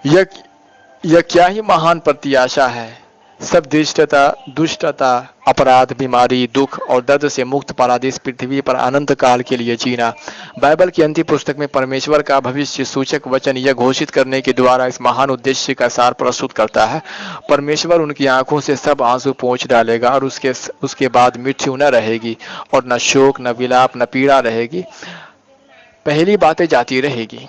यह क्या ही महान प्रत्याशा है। सब दुष्टता, अपराध, बीमारी, दुख और दर्द से मुक्त पारादीस पृथ्वी पर अनंत काल के लिए जीना। बाइबल की अंतिम पुस्तक में परमेश्वर का भविष्य सूचक वचन यह घोषित करने के द्वारा इस महान उद्देश्य का सार प्रस्तुत करता है। परमेश्वर उनकी आंखों से सब आंसू पोंछ डालेगा और उसके बाद मृत्यु न रहेगी और न शोक, न विलाप, न पीड़ा रहेगी। पहली बातें जाती रहेगी।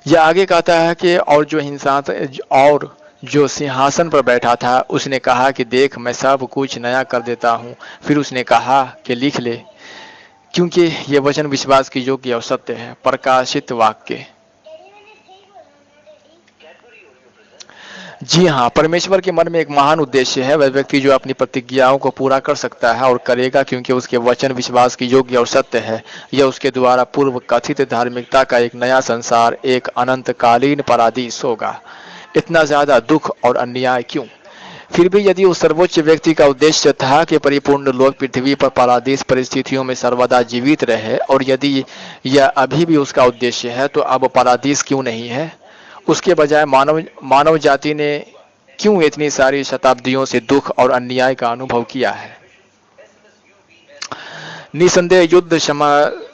यह आगे कहता है कि और जो सिंहासन पर बैठा था उसने कहा कि देख मैं सब कुछ नया कर देता हूं। फिर उसने कहा कि लिख ले, क्योंकि यह वचन विश्वास की योग्य और सत्य है। प्रकाशित वाक्य। जी हाँ, परमेश्वर के मन में एक महान उद्देश्य है। वह व्यक्ति जो अपनी प्रतिज्ञाओं को पूरा कर सकता है और करेगा क्योंकि उसके वचन विश्वास की योग्य और सत्य है। यह उसके द्वारा पूर्व कथित धार्मिकता का एक नया संसार, एक अनंतकालीन पारादीस होगा। इतना ज्यादा दुख और अन्याय क्यों? फिर भी यदि उस सर्वोच्च व्यक्ति का उद्देश्य था कि परिपूर्ण लोग पृथ्वी पर पारादीस परिस्थितियों में सर्वदा जीवित रहे और यदि यह अभी भी उसका उद्देश्य है तो अब पारादीस क्यों नहीं है? उसके बजाय मानव जाति ने क्यों इतनी सारी शताब्दियों से दुख और अन्याय का अनुभव किया है? निसंदेह युद्ध,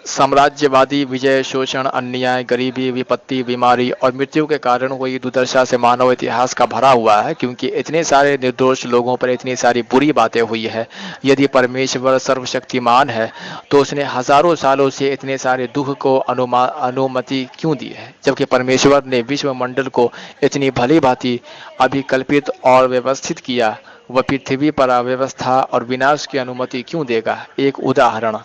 साम्राज्यवादी विजय, शोषण, अन्याय, गरीबी, विपत्ति, बीमारी और मृत्यु के कारण हुई दुर्दशा से मानव इतिहास का भरा हुआ है क्योंकि इतने सारे निर्दोष लोगों पर इतनी सारी बुरी बातें हुई है। यदि परमेश्वर सर्वशक्तिमान है तो उसने हजारों सालों से इतने सारे दुख को अनुमति क्यों दी है, जबकि परमेश्वर ने विश्व मंडल को इतनी भली भांति अभिकल्पित और व्यवस्थित किया, वह पृथ्वी पर अव्यवस्था और विनाश की अनुमति क्यों देगा? एक उदाहरण।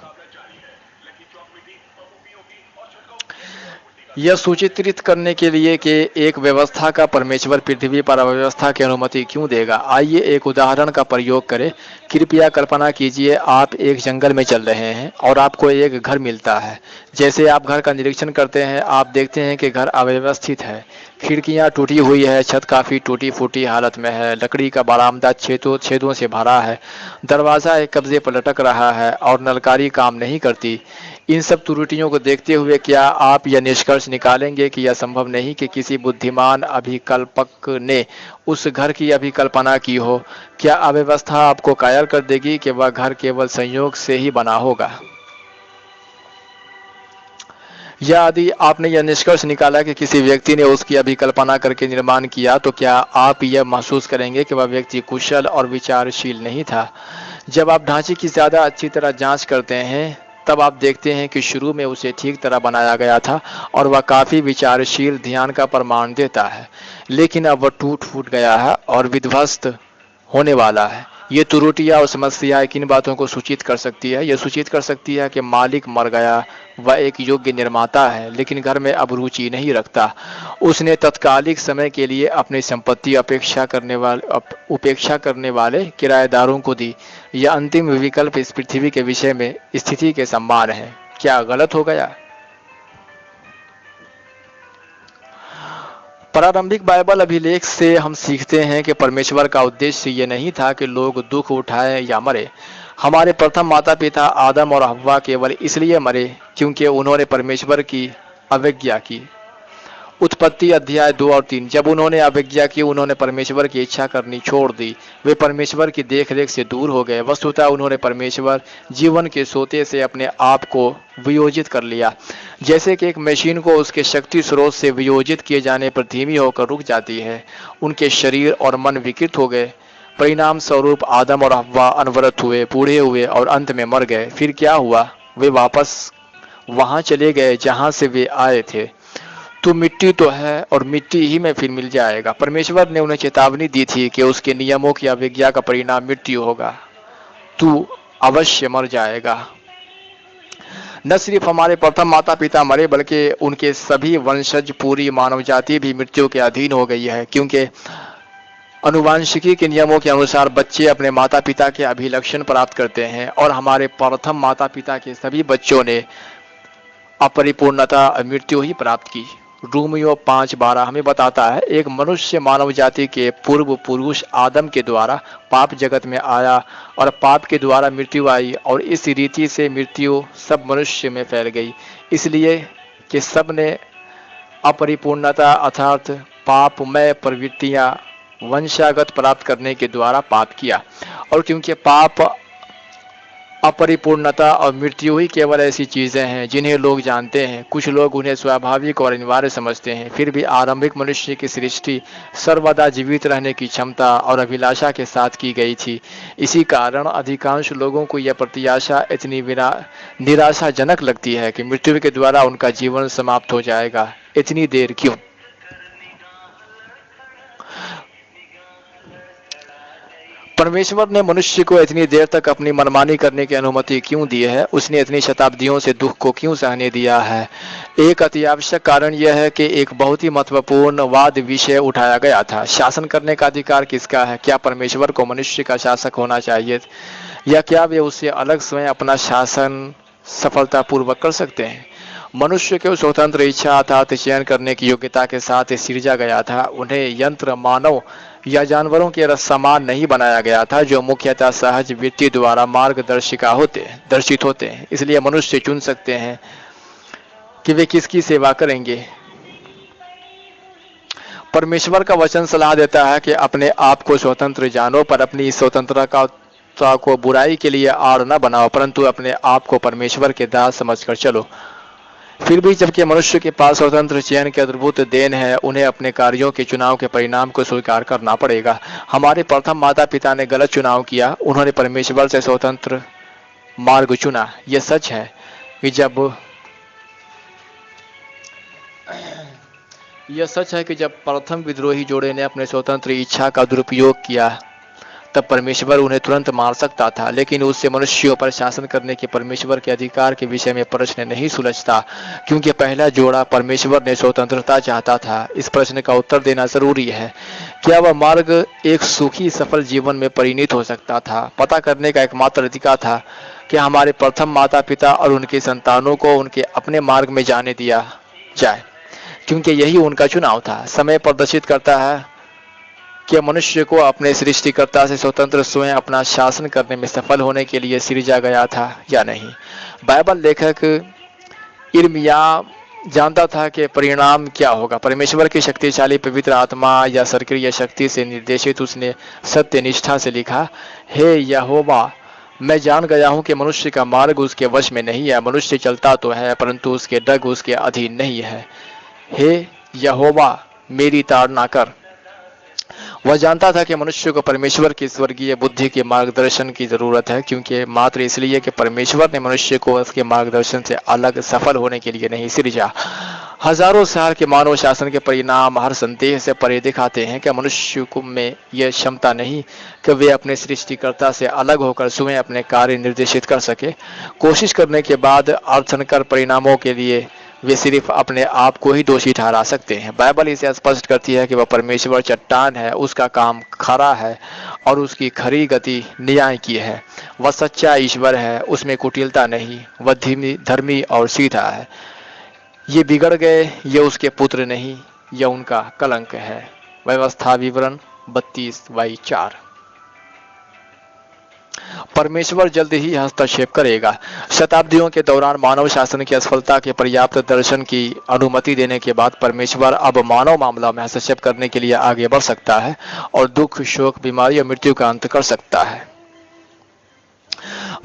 यह सूचित करने के लिए कि एक व्यवस्था का परमेश्वर पृथ्वी पर अव्यवस्था की अनुमति क्यों देगा, आइए एक उदाहरण का प्रयोग करें। कृपया कल्पना कीजिए आप एक जंगल में चल रहे हैं और आपको एक घर मिलता है। जैसे आप घर का निरीक्षण करते हैं आप देखते हैं कि घर अव्यवस्थित है, खिड़कियां टूटी हुई है, छत काफी टूटी फूटी हालत में है, लकड़ी का बरामदा छेदों से भरा है, दरवाजा एक कब्जे पर लटक रहा है और नलकारी काम नहीं करती। इन सब त्रुटियों को देखते हुए क्या आप यह निष्कर्ष निकालेंगे कि यह संभव नहीं कि किसी बुद्धिमान अभिकल्पक ने उस घर की अभिकल्पना की हो? क्या अव्यवस्था आपको कायल कर देगी कि वह घर केवल संयोग से ही बना होगा? या यदि आपने यह निष्कर्ष निकाला कि किसी व्यक्ति ने उसकी अभिकल्पना करके निर्माण किया तो क्या आप यह महसूस करेंगे कि वह व्यक्ति कुशल और विचारशील नहीं था? जब आप ढांचे की ज्यादा अच्छी तरह जांच करते हैं तब आप देखते हैं कि शुरू में उसे ठीक तरह बनाया गया था और वह काफी विचारशील ध्यान का प्रमाण देता है, लेकिन अब वह टूट फूट गया है और विध्वस्त होने वाला है। ये त्रुटियां और समस्याएं किन बातों को सूचित कर सकती है? यह सूचित कर सकती है कि मालिक मर गया, वह एक योग्य निर्माता है लेकिन घर में अब रुचि नहीं रखता। उसने तत्कालिक समय के लिए अपनी संपत्ति उपेक्षा करने वाले किराएदारों को दी। यह अंतिम विकल्प इस पृथ्वी के विषय में स्थिति के समान है। क्या गलत हो गया? प्रारंभिक बाइबल अभिलेख से हम सीखते हैं कि परमेश्वर का उद्देश्य ये नहीं था कि लोग दुख उठाए या मरे। हमारे प्रथम माता पिता आदम और हव्वा केवल इसलिए मरे क्योंकि उन्होंने परमेश्वर की अवज्ञा की। उत्पत्ति अध्याय 2 और 3। जब उन्होंने अवज्ञा की, उन्होंने परमेश्वर की इच्छा करनी छोड़ दी, वे परमेश्वर की देखरेख से दूर हो गए। वस्तुतः उन्होंने परमेश्वर जीवन के सोते से अपने आप को वियोजित कर लिया। जैसे कि एक मशीन को उसके शक्ति स्रोत से वियोजित किए जाने पर धीमी होकर रुक जाती है, उनके शरीर और मन विकृत हो गए। परिणाम स्वरूप आदम और हव्वा अनवरत हुए, बूढ़े हुए और अंत में मर गए। फिर क्या हुआ? वे वापस वहां चले गए जहां से वे आए थे। तू मिट्टी तो है और मिट्टी ही में फिर मिल जाएगा। परमेश्वर ने उन्हें चेतावनी दी थी कि उसके नियमों की अवज्ञा का परिणाम मृत्यु होगा। तू अवश्य मर जाएगा। न सिर्फ हमारे प्रथम माता पिता मरे, बल्कि उनके सभी वंशज, पूरी मानव जाति भी मृत्यु के अधीन हो गई है, क्योंकि अनुवांशिकी के नियमों के अनुसार बच्चे अपने माता पिता के अभिलक्षण प्राप्त करते हैं, और हमारे प्रथम माता पिता के सभी बच्चों ने अपरिपूर्णता मृत्यु ही प्राप्त की। रोमियो 5:12 हमें बताता है, एक मनुष्य मानव जाति के पूर्व पुरुष आदम के द्वारा पाप जगत में आया और पाप के द्वारा मृत्यु आई, और इस रीति से मृत्यु सब मनुष्य में फैल गई, इसलिए कि सब ने अपरिपूर्णता अर्थात पापमय प्रवृत्तियां वंशागत प्राप्त करने के द्वारा पाप किया। और क्योंकि पाप, अपरिपूर्णता और मृत्यु ही केवल ऐसी चीजें हैं जिन्हें लोग जानते हैं, कुछ लोग उन्हें स्वाभाविक और अनिवार्य समझते हैं, फिर भी आरंभिक मनुष्य की सृष्टि सर्वदा जीवित रहने की क्षमता और अभिलाषा के साथ की गई थी। इसी कारण अधिकांश लोगों को यह प्रत्याशा इतनी निराशाजनक लगती है कि मृत्यु के द्वारा उनका जीवन समाप्त हो जाएगा। इतनी देर क्यों? परमेश्वर ने मनुष्य को इतनी देर तक अपनी मनमानी करने की अनुमति क्यों दी है? उसने इतनी शताब्दियों से दुख को क्यों सहने दिया है? एक अति आवश्यक कारण यह है कि एक बहुत ही महत्वपूर्ण वाद विषय उठाया गया था। शासन करने का अधिकार किसका है? क्या परमेश्वर को मनुष्य का शासक होना चाहिए, या क्या वे उससे अलग स्वयं अपना शासन सफलतापूर्वक कर सकते हैं? मनुष्य को स्वतंत्र इच्छा अर्थात चयन करने की योग्यता के साथ सिरजा गया था। उन्हें यंत्र, मानव या जानवरों के समान नहीं बनाया गया था, जो मुख्यतः सहज वृत्ति द्वारा दर्शित होते हैं। इसलिए मनुष्य चुन सकते हैं कि वे किसकी सेवा करेंगे। परमेश्वर का वचन सलाह देता है कि अपने आप को स्वतंत्र जानो, पर अपनी स्वतंत्रता को बुराई के लिए आड़ न बनाओ, परंतु अपने आप को परमेश्वर के दास समझकर चलो। फिर भी जबकि मनुष्य के पास स्वतंत्र चयन की अद्भुत देन है, उन्हें अपने कार्यों के चुनाव के परिणाम को स्वीकार करना पड़ेगा। हमारे प्रथम माता पिता ने गलत चुनाव किया, उन्होंने परमेश्वर से स्वतंत्र मार्ग चुना। यह सच है कि जब प्रथम विद्रोही जोड़े ने अपने स्वतंत्र इच्छा का दुरुपयोग किया, तब परमेश्वर उन्हें तुरंत मार सकता था, लेकिन उससे मनुष्यों पर शासन करने के परमेश्वर के अधिकार के विषय में प्रश्न नहीं सुलझता, क्योंकि पहला जोड़ा परमेश्वर ने स्वतंत्रता चाहता था। इस प्रश्न का उत्तर देना जरूरी है, क्या वह मार्ग एक सुखी सफल जीवन में परिणत हो सकता था? पता करने का एकमात्र तरीका था कि हमारे प्रथम माता पिता और उनके संतानों को उनके अपने मार्ग में जाने दिया जाए, क्योंकि यही उनका चुनाव था। समय प्रदर्शित करता है कि मनुष्य को अपने सृष्टिकर्ता से स्वतंत्र स्वयं अपना शासन करने में सफल होने के लिए सृजा गया था या नहीं। बाइबल लेखक यिर्मयाह जानता था कि परिणाम क्या होगा। परमेश्वर की शक्तिशाली पवित्र आत्मा या सक्रिय शक्ति से निर्देशित उसने सत्य निष्ठा से लिखा, हे यहोवा, मैं जान गया हूं कि मनुष्य का मार्ग उसके वश में नहीं है। मनुष्य चलता तो है, परंतु उसके डग उसके अधीन नहीं है। हे यहोवा, मेरी ताड़ना कर। वह जानता था कि मनुष्य को परमेश्वर की स्वर्गीय बुद्धि के मार्गदर्शन की जरूरत है, क्योंकि मात्र इसलिए कि परमेश्वर ने मनुष्य को उसके मार्गदर्शन से अलग सफल होने के लिए नहीं सृजा। हजारों साल के मानव शासन के परिणाम हर संदेह से परे दिखाते हैं कि मनुष्य में यह क्षमता नहीं कि वे अपने सृष्टिकर्ता से अलग होकर स्वयं अपने कार्य निर्देशित कर सके। कोशिश करने के बाद अर्थनकर परिणामों के लिए वे सिर्फ अपने आप को ही दोषी ठहरा सकते हैं। बाइबल इसे स्पष्ट करती है कि वह परमेश्वर चट्टान है, उसका काम खरा है और उसकी खरी गति न्याय की है। वह सच्चा ईश्वर है, उसमें कुटिलता नहीं। वह धर्मी और सीधा है। ये बिगड़ गए, ये उसके पुत्र नहीं, यह उनका कलंक है। व्यवस्था विवरण 32/4। परमेश्वर जल्द ही हस्तक्षेप करेगा। शताब्दियों के दौरान मानव शासन की असफलता के पर्याप्त दर्शन की अनुमति देने के बाद परमेश्वर अब मानव मामला में हस्तक्षेप करने के लिए आगे बढ़ सकता है और दुख, शोक, बीमारी और मृत्यु का अंत कर सकता है।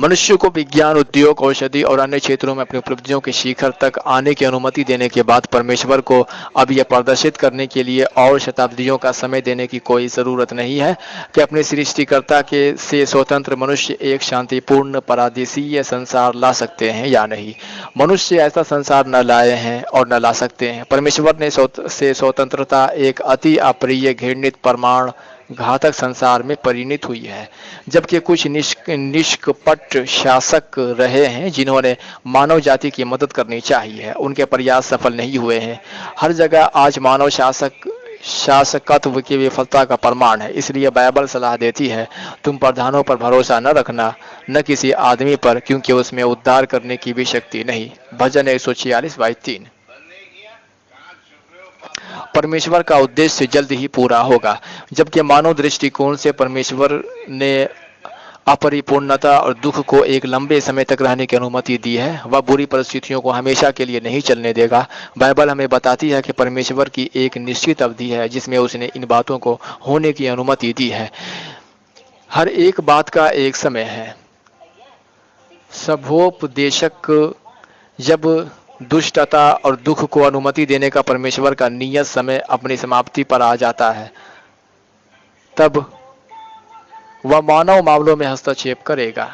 मनुष्य को विज्ञान, उद्योग, औषधि और अन्य क्षेत्रों में अपनी उपलब्धियों के शिखर तक आने की अनुमति देने के बाद परमेश्वर को अब यह प्रदर्शित करने के लिए और शताब्दियों का समय देने की कोई जरूरत नहीं है कि अपने सृष्टिकर्ता के से स्वतंत्र मनुष्य एक शांतिपूर्ण पारदर्शीय संसार ला सकते हैं या नहीं। मनुष्य ऐसा संसार न लाए हैं और न ला सकते हैं। परमेश्वर ने से स्वतंत्रता एक अति अप्रिय, घृणित, परमाण घातक संसार में परिणित हुई है, जबकि कुछ निष्कपट शासक रहे हैं जिन्होंने मानव जाति की मदद करनी चाहिए। उनके प्रयास सफल नहीं हुए हैं। हर जगह आज मानव शासकत्व की विफलता का प्रमाण है। इसलिए बाइबल सलाह देती है, तुम प्रधानों पर भरोसा न रखना, न किसी आदमी पर, क्योंकि उसमें उद्धार करने की भी शक्ति नहीं। भजन 146:3। परमेश्वर का उद्देश्य जल्द ही पूरा होगा। जबकि मानव दृष्टिकोण से परमेश्वर ने अपरिपूर्णता और दुख को एक लंबे समय तक रहने की अनुमति दी है, वह बुरी परिस्थितियों को हमेशा के लिए नहीं चलने देगा। बाइबल हमें बताती है कि परमेश्वर की एक निश्चित अवधि है जिसमें उसने इन बातों को होने की अनुमति दी है। हर एक बात का एक समय है। सभोपदेशक जब दुष्टता और दुख को अनुमति देने का परमेश्वर का नियत समय अपनी समाप्ति पर आ जाता है, तब वह मानव मामलों में हस्तक्षेप करेगा।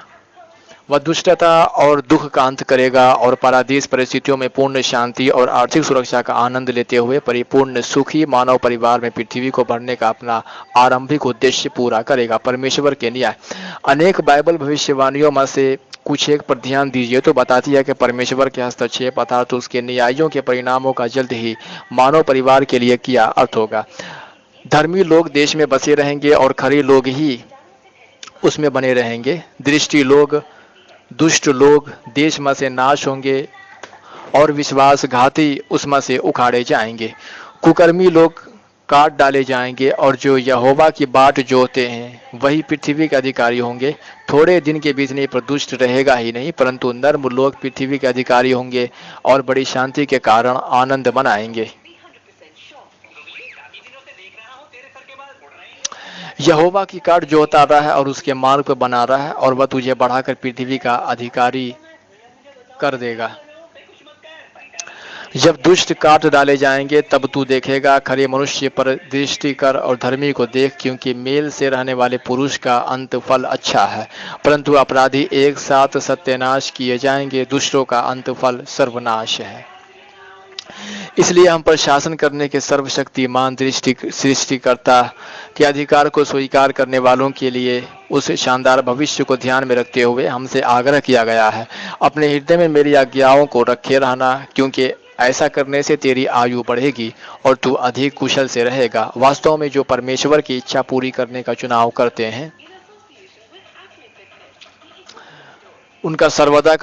वह दुष्टता और दुख का अंत करेगा और पारदीस परिस्थितियों में पूर्ण शांति और आर्थिक सुरक्षा का आनंद लेते हुए परिपूर्ण सुखी मानव परिवार में पृथ्वी को भरने का अपना आरंभिक उद्देश्य पूरा करेगा। परमेश्वर के न्याय। अनेक बाइबल भविष्यवाणियों में से कुछ एक पर ध्यान दीजिए तो बताती है कि परमेश्वर के हस्तक्षेप अर्थात उसके न्यायों के परिणामों का जल्द ही मानव परिवार के लिए क्या अर्थ होगा। धर्मी लोग देश में बसे रहेंगे और खरे लोग ही उसमें बने रहेंगे। दृष्टि लोग, दुष्ट लोग देश में से नाश होंगे और विश्वासघाती उसमें से उखाड़े जाएंगे। कुकर्मी लोग काट डाले जाएंगे और जो यहोवा की बाट जोते हैं वही पृथ्वी के अधिकारी होंगे। थोड़े दिन के बीच नहीं पर दुष्ट रहेगा ही नहीं, परंतु नर्म लोग पृथ्वी के अधिकारी होंगे और बड़ी शांति के कारण आनंद मनाएंगे। यहोवा की काट जोता रहा है और उसके मार्ग पर बना रहा है और वह तुझे बढ़ाकर पृथ्वी का अधिकारी कर देगा। जब दुष्ट काट डाले जाएंगे तब तू देखेगा, खरे मनुष्य पर दृष्टि कर और धर्मी को देख, क्योंकि मेल से रहने वाले पुरुष का अंत फल अच्छा है, परंतु अपराधी एक साथ सत्यानाश किए जाएंगे। दुष्टों का अंत फल सर्वनाश है। इसलिए हम पर शासन करने के सर्वशक्तिमान सृष्टिकर्ता के अधिकार को स्वीकार करने वालों के लिए उस शानदार भविष्य को ध्यान में रखते हुए हमसे आग्रह किया गया है, अपने हृदय में मेरी आज्ञाओं को रखे रहना, क्योंकि ऐसा करने से तेरी आयु बढ़ेगी और तू अधिक कुशल से रहेगा। वास्तव में जो परमेश्वर की इच्छा पूरी करने का चुनाव करते हैं उनको सर्वदा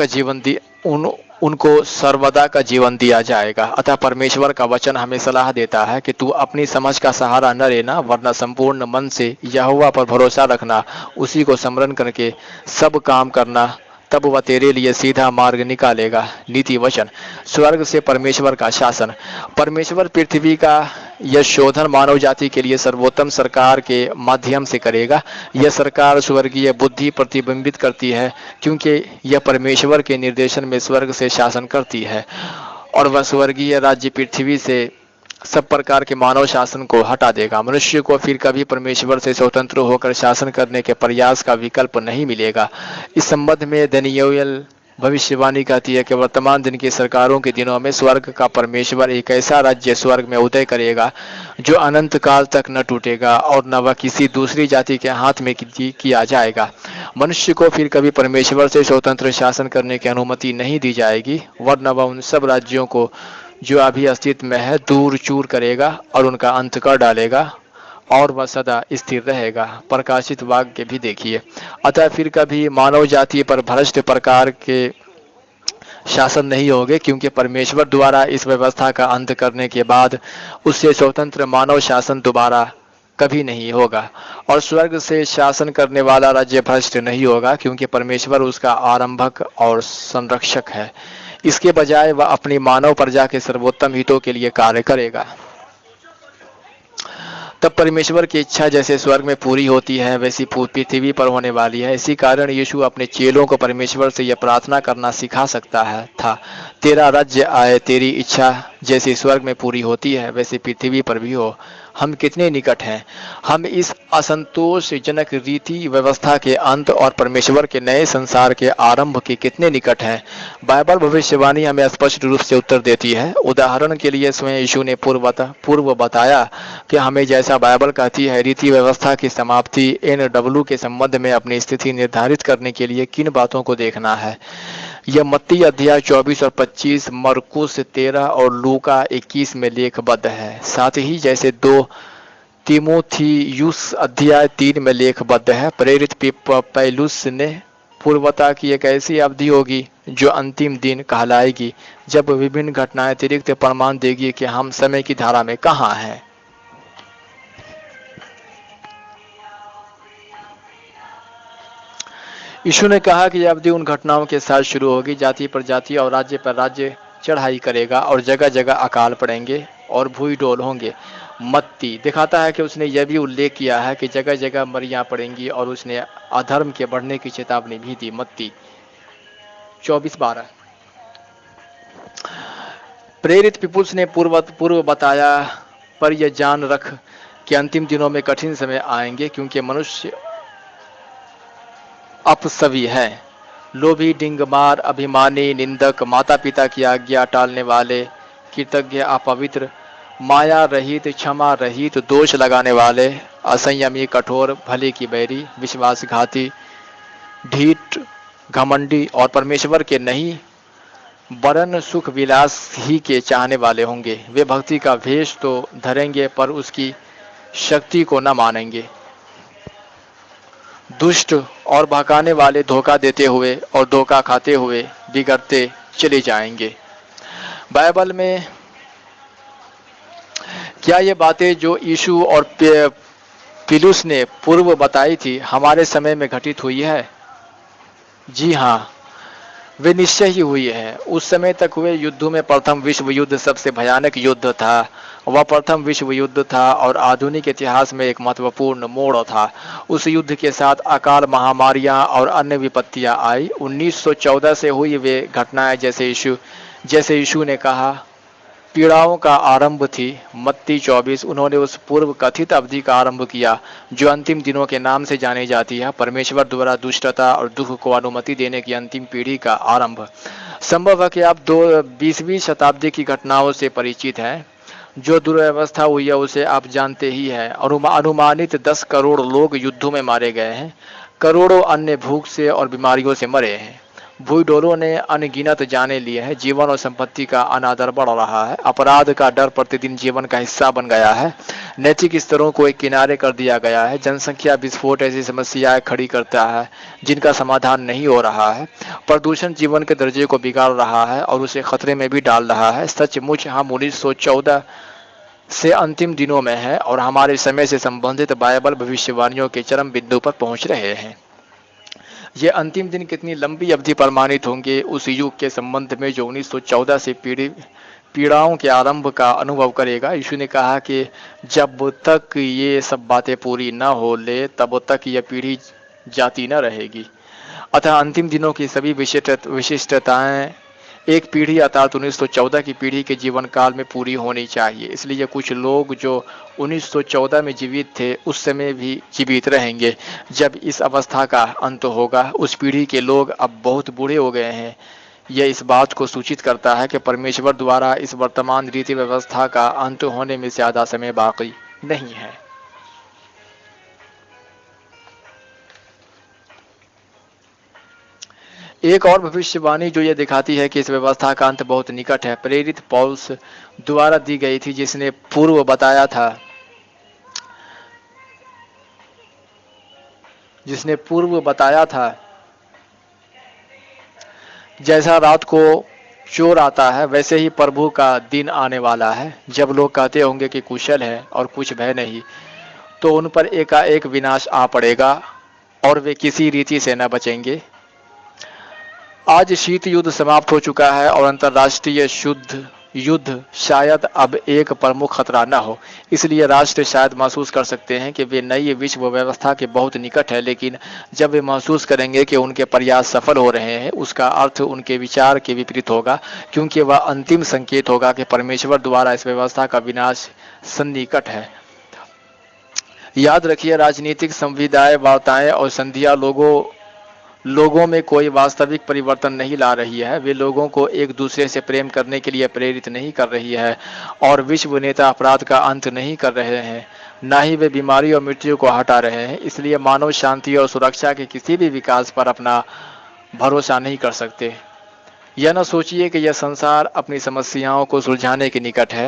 का जीवन दिया जाएगा। अतः परमेश्वर का वचन हमें सलाह देता है कि तू अपनी समझ का सहारा न लेना, वरना संपूर्ण मन से यहोवा पर भरोसा रखना, उसी को स्मरण करके सब काम करना, तब वह तेरे लिए सीधा मार्ग निकालेगा। नीति वचन। स्वर्ग से परमेश्वर का शासन। परमेश्वर पृथ्वी का यह शोधन मानव जाति के लिए सर्वोत्तम सरकार के माध्यम से करेगा। यह सरकार स्वर्गीय बुद्धि प्रतिबिंबित करती है, क्योंकि यह परमेश्वर के निर्देशन में स्वर्ग से शासन करती है और वह स्वर्गीय राज्य पृथ्वी से सब प्रकार के मानव शासन को हटा देगा। मनुष्य को फिर कभी परमेश्वर से स्वतंत्र होकर शासन करने के प्रयास का विकल्प नहीं मिलेगा। इस संबंध में दानियेल भविष्यवाणी कहती है कि वर्तमान दिन की सरकारों के दिनों में स्वर्ग का परमेश्वर एक ऐसा राज्य स्वर्ग में उदय करेगा जो अनंत काल तक न टूटेगा और न वह किसी दूसरी जाति के हाथ में किया जाएगा। मनुष्य को फिर कभी परमेश्वर से स्वतंत्र शासन करने की अनुमति नहीं दी जाएगी, वरना वह उन सब राज्यों को जो अभी अस्तित्व में है दूर चूर करेगा और उनका अंत कर डालेगा और वह सदा स्थिर रहेगा। प्रकाशित वाक्य भी देखिए। अतः फिर कभी मानव जाति पर भ्रष्ट प्रकार के शासन नहीं होंगे, क्योंकि परमेश्वर द्वारा इस व्यवस्था का अंत करने के बाद उससे स्वतंत्र मानव शासन दोबारा कभी नहीं होगा, और स्वर्ग से शासन करने वाला राज्य भ्रष्ट नहीं होगा, क्योंकि परमेश्वर उसका आरंभक और संरक्षक है। इसके बजाय वह अपनी मानव प्रजा के सर्वोत्तम हितों के लिए कार्य करेगा। तब परमेश्वर की इच्छा जैसे स्वर्ग में पूरी होती है वैसी पृथ्वी पर होने वाली है। इसी कारण यीशु अपने चेलों को परमेश्वर से यह प्रार्थना करना सिखा सकता था, तेरा राज्य आए, तेरी इच्छा जैसे स्वर्ग में पूरी होती है वैसे पृथ्वी पर भी हो। हम कितने निकट हैं, हम इस असंतोषजनक रीति व्यवस्था के अंत और परमेश्वर के नए संसार के आरंभ के कितने निकट हैं। बाइबल भविष्यवाणी हमें स्पष्ट रूप से उत्तर देती है। उदाहरण के लिए स्वयं यीशु ने पूर्व बताया कि हमें, जैसा बाइबल कहती है, रीति व्यवस्था की समाप्ति NW के संबंध में अपनी स्थिति निर्धारित करने के लिए किन बातों को देखना है। यह मत्ती अध्याय 24 और 25, मरकुस 13 और लूका 21 में लेखबद्ध है। साथ ही जैसे 2 तीमुथियुस अध्याय 3 में लेखबद्ध है, प्रेरित पौलुस ने पूर्वता की एक ऐसी अवधि होगी जो अंतिम दिन कहलाएगी, जब विभिन्न घटनाएं अतिरिक्त प्रमाण देगी कि हम समय की धारा में कहाँ हैं। यीशु ने कहा कि यह अवधि उन घटनाओं के साथ शुरू होगी, जाति पर जाति और राज्य पर राज्य चढ़ाई करेगा और जगह जगह अकाल पड़ेंगे और भूई डोल होंगे। मत्ती दिखाता है कि उसने यह भी उल्लेख किया है कि जगह जगह मरियां पड़ेंगी, और उसने अधर्म के बढ़ने की चेतावनी भी दी। मत्ती 24:12। प्रेरित पीपुल्स ने पूर्व बताया, पर यह जान रख कि अंतिम दिनों में कठिन समय आएंगे, क्योंकि मनुष्य अपसवी है, लोभी, डिंगमार, अभिमानी, निंदक, माता पिता की आज्ञा टालने वाले, कृतज्ञ, अपवित्र, माया रहित, क्षमा रहित, दोष लगाने वाले, असंयमी, कठोर, भले की बैरी, विश्वासघाती, ढीठ, घमंडी और परमेश्वर के नहीं वरन सुख विलास ही के चाहने वाले होंगे। वे भक्ति का भेष तो धरेंगे पर उसकी शक्ति को न मानेंगे। दुष्ट और भड़काने वाले धोखा देते हुए और धोखा खाते हुए बिगड़ते चले जाएंगे। बाइबल में क्या ये बातें जो यीशु और पीलुस ने पूर्व बताई थी हमारे समय में घटित हुई है? जी हाँ, वे निश्चय ही हुई है। उस समय तक हुए युद्धों में प्रथम विश्व युद्ध सबसे भयानक युद्ध था। वह प्रथम विश्व युद्ध था और आधुनिक इतिहास में एक महत्वपूर्ण मोड़ था। उस युद्ध के साथ अकाल, महामारियां और अन्य विपत्तियां आई। 1914 से हुई वे घटनाएं जैसे यीशु ने कहा पीड़ाओं का आरंभ थी। मत्ती 24। उन्होंने उस पूर्व कथित अवधि का आरंभ किया जो अंतिम दिनों के नाम से जानी जाती है, परमेश्वर द्वारा दुष्टता और दुख को अनुमति देने की अंतिम पीढ़ी का आरंभ। संभव है कि आप 20वीं शताब्दी की घटनाओं से परिचित हैं। जो दुर्व्यवस्था हुई है उसे आप जानते ही हैं। और अनुमानित 10 करोड़ लोग युद्धों में मारे गए हैं। करोड़ों अन्य भूख से और बीमारियों से मरे हैं। भूडोलों ने अनगिनत जाने लिए हैं। जीवन और संपत्ति का अनादर बढ़ रहा है। अपराध का डर प्रतिदिन जीवन का हिस्सा बन गया है। नैतिक स्तरों को एक किनारे कर दिया गया है। जनसंख्या विस्फोट ऐसी समस्याएं खड़ी करता है जिनका समाधान नहीं हो रहा है। प्रदूषण जीवन के दर्जे को बिगाड़ रहा है और उसे खतरे में भी डाल रहा है। सचमुच हम 1914 से अंतिम दिनों में है और हमारे समय से संबंधित बाइबल भविष्यवाणियों के चरम बिंदु पर पहुंच रहे हैं। ये अंतिम दिन कितनी लंबी अवधि प्रमाणित होंगे उस युग के संबंध में जो 1914 से पीड़ाओं के आरंभ का अनुभव करेगा। यीशु ने कहा कि जब तक ये सब बातें पूरी न हो ले तब तक यह पीढ़ी जाती न रहेगी। अतः अंतिम दिनों की सभी विशिष्टताएं एक पीढ़ी अर्थात 1914 की पीढ़ी के जीवन काल में पूरी होनी चाहिए। इसलिए कुछ लोग जो 1914 में जीवित थे उस समय भी जीवित रहेंगे। जब इस अवस्था का अंत होगा उस पीढ़ी के लोग अब बहुत बूढ़े हो गए हैं। यह इस बात को सूचित करता है कि परमेश्वर द्वारा इस वर्तमान रीति व्यवस्था का अंत होने में ज्यादा समय बाकी नहीं है। एक और भविष्यवाणी जो यह दिखाती है कि इस व्यवस्था का अंत बहुत निकट है प्रेरित पौलुस द्वारा दी गई थी, जिसने पूर्व बताया था जैसा रात को चोर आता है वैसे ही प्रभु का दिन आने वाला है, जब लोग कहते होंगे कि कुशल है और कुछ भय नहीं। तो उन पर एकाएक विनाश आ पड़ेगा और वे किसी रीति से न बचेंगे। आज शीत युद्ध समाप्त हो चुका है और अंतर्राष्ट्रीय युद्ध शायद अब एक प्रमुख खतरा न हो। इसलिए राष्ट्र शायद महसूस कर सकते हैं कि वे नई विश्व व्यवस्था के बहुत निकट है, लेकिन जब वे महसूस करेंगे कि उनके प्रयास सफल हो रहे हैं, उसका अर्थ उनके विचार के विपरीत होगा, क्योंकि वह अंतिम संकेत होगा कि परमेश्वर द्वारा इस व्यवस्था का विनाश सन्निकट है। याद रखिए, राजनीतिक संविदाएं, वार्ताएं और संधियां लोगों में कोई वास्तविक परिवर्तन नहीं ला रही है। वे लोगों को एक दूसरे से प्रेम करने के लिए प्रेरित नहीं कर रही है और विश्व नेता अपराध का अंत नहीं कर रहे हैं, न ही वे बीमारी और मृत्यु को हटा रहे हैं। इसलिए मानव शांति और सुरक्षा के किसी भी विकास पर अपना भरोसा नहीं कर सकते। यह न सोचिए कि यह संसार अपनी समस्याओं को सुलझाने के निकट है।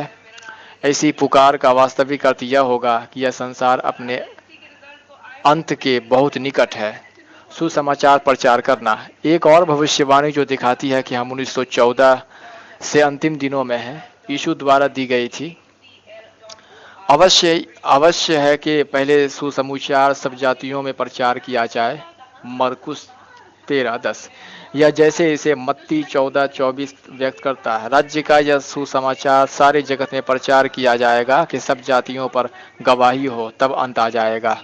ऐसी पुकार का वास्तविक अर्थ यह होगा कि यह संसार अपने अंत के बहुत निकट है। सुसमाचार प्रचार करना। एक और भविष्यवाणी जो दिखाती है कि हम 1914 से अंतिम दिनों में हैं, यीशु द्वारा दी गई थी। अवश्य है कि पहले सुसमाचार सब जातियों में प्रचार किया जाए, मरकुस 13:10, या जैसे इसे मत्ती 14:24 व्यक्त करता है। राज्य का यह सुसमाचार सारे जगत में प्रचार किया जाएगा कि सब जातियों पर गवाही हो, तब अंत आ जाएगा।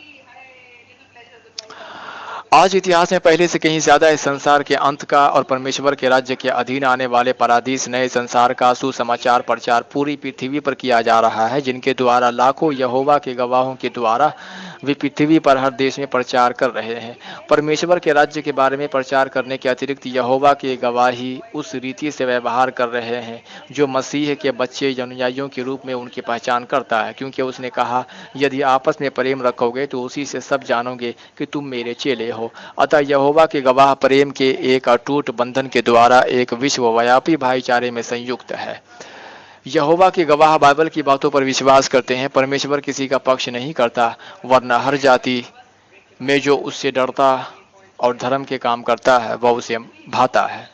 आज इतिहास में पहले से कहीं ज्यादा इस संसार के अंत का और परमेश्वर के राज्य के अधीन आने वाले पारादीस नए संसार का सुसमाचार प्रचार पूरी पृथ्वी पर किया जा रहा है, जिनके द्वारा लाखों यहोवा के गवाहों के द्वारा वे पृथ्वी पर हर देश में प्रचार कर रहे हैं। परमेश्वर के राज्य के बारे में प्रचार करने के अतिरिक्त यहोवा के गवाही उस रीति से व्यवहार कर रहे हैं जो मसीह के बच्चे अनुयायियों के रूप में उनकी पहचान करता है, क्योंकि उसने कहा, यदि आपस में प्रेम रखोगे तो उसी से सब जानोगे कि तुम मेरे चेले हो। अतः यहोवा के गवाह प्रेम के एक अटूट बंधन के द्वारा एक विश्वव्यापी भाईचारे में संयुक्त है। यहोवा के गवाह बाइबल की बातों पर विश्वास करते हैं। परमेश्वर किसी का पक्ष नहीं करता, वरना हर जाति में जो उससे डरता और धर्म के काम करता है वह उसे भाता है।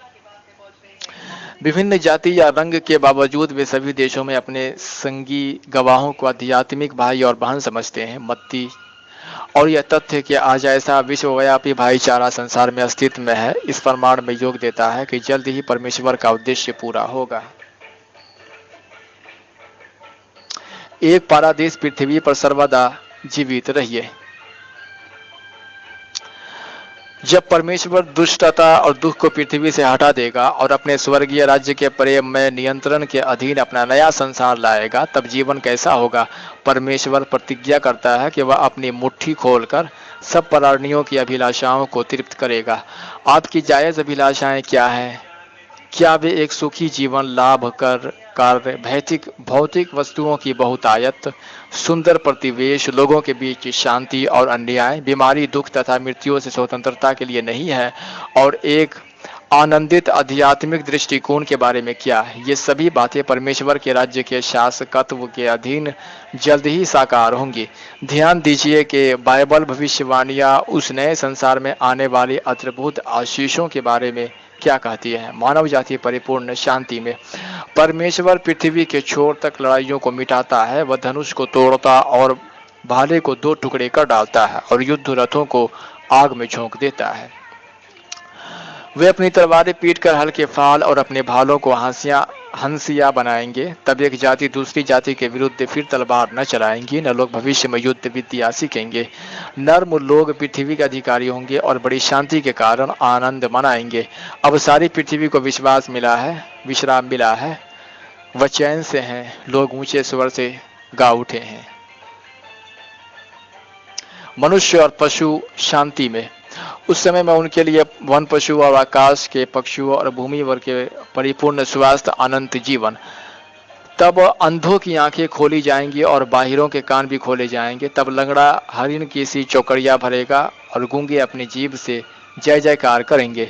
विभिन्न जाति या रंग के बावजूद वे सभी देशों में अपने संगी गवाहों को आध्यात्मिक भाई और बहन समझते हैं। मत्ती और यह तथ्य कि आज ऐसा विश्वव्यापी भाईचारा संसार में अस्तित्व में है, इस प्रमाण में योग देता है कि जल्द ही परमेश्वर का उद्देश्य पूरा होगा। एक पारादीस पृथ्वी पर सर्वदा जीवित रहिए। जब परमेश्वर दुष्टता और दुख को पृथ्वी से हटा देगा और अपने स्वर्गीय राज्य के प्रेम में नियंत्रण के अधीन अपना नया संसार लाएगा, तब जीवन कैसा होगा? परमेश्वर प्रतिज्ञा करता है कि वह अपनी मुट्ठी खोलकर सब प्राणियों की अभिलाषाओं को तृप्त करेगा। आपकी जायज अभिलाषाएं क्या हैं? क्या वे एक सुखी जीवन लाभ कर कार्य, भौतिक वस्तुओं की बहुतायत, सुंदर प्रतिवेश, लोगों के बीच शांति और अन्याय, बीमारी, दुख तथा मृत्यु से स्वतंत्रता के लिए नहीं है? और एक आनंदित आध्यात्मिक दृष्टिकोण के बारे में क्या? ये सभी बातें परमेश्वर के राज्य के शासकत्व के अधीन जल्द ही साकार होंगी। ध्यान दीजिए कि बाइबल भविष्यवाणियां उस नए संसार में आने वाली अद्भुत आशीषों के बारे में क्या कहती है। मानव जाति परिपूर्ण शांति में। परमेश्वर पृथ्वी के छोर तक लड़ाइयों को मिटाता है। वह धनुष को तोड़ता और भाले को 2 टुकड़े कर डालता है और युद्ध रथों को आग में झोंक देता है। वे अपनी तलवारें पीटकर हल्के फाल और अपने भालों को हंसिया बनाएंगे। तब एक जाति दूसरी जाति के विरुद्ध फिर तलवार न चलाएंगी, न लोग भविष्य में युद्ध विद्या सीखेंगे। नर्म लोग पृथ्वी के अधिकारी होंगे और बड़ी शांति के कारण आनंद मनाएंगे। अब सारी पृथ्वी को विश्राम मिला है, वह चैन से हैं। लोग ऊंचे स्वर से गा उठे हैं। मनुष्य और पशु शांति में। उस समय में उनके लिए वन पशु और आकाश के पक्षियों और भूमि वर्ग के परिपूर्ण स्वास्थ्य अनंत जीवन। तब अंधों की आंखें खोली जाएंगी और बाहिरों के कान भी खोले जाएंगे। तब लंगड़ा हरिण की सी चौकड़ियां भरेगा और गूंगे अपनी जीभ से जय जयकार करेंगे।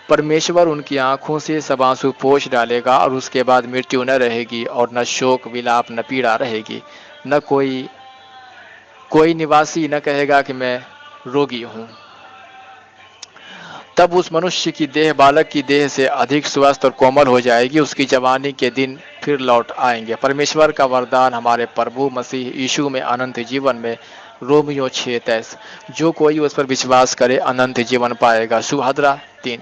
परमेश्वर उनकी आंखों से सब आंसू पोंछ डालेगा और उसके बाद मृत्यु न रहेगी और न शोक विलाप न पीड़ा रहेगी। न कोई निवासी न कहेगा कि मैं रोगी हूं। तब उस मनुष्य की देह बालक की देह से अधिक स्वस्थ और कोमल हो जाएगी। उसकी जवानी के दिन फिर लौट आएंगे। परमेश्वर का वरदान हमारे प्रभु मसीह यीशु में अनंत जीवन में रोमियो 6:23। जो कोई उस पर विश्वास करे अनंत जीवन पाएगा। सुभद्रा 3।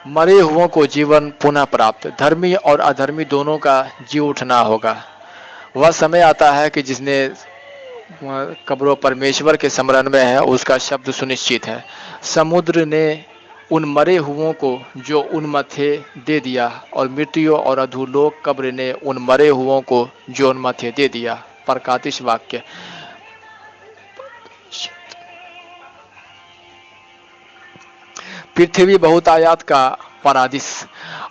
मरे हुओं को जीवन पुनः प्राप्त। धर्मी और अधर्मी दोनों का जी उठना होगा। वह समय आता है कि जिसने कब्रों परमेश्वर के स्मरण में है उसका शब्द सुनिश्चित है। समुद्र ने उन मरे हुओं को जो उन्मत्थे दे दिया, और मृत्यु और अधोलोक कब्र ने उन मरे हुओं को जो उन्मत्थे दे दिया। प्रकाशित वाक्य। पृथ्वी बहुतायात का परादिस।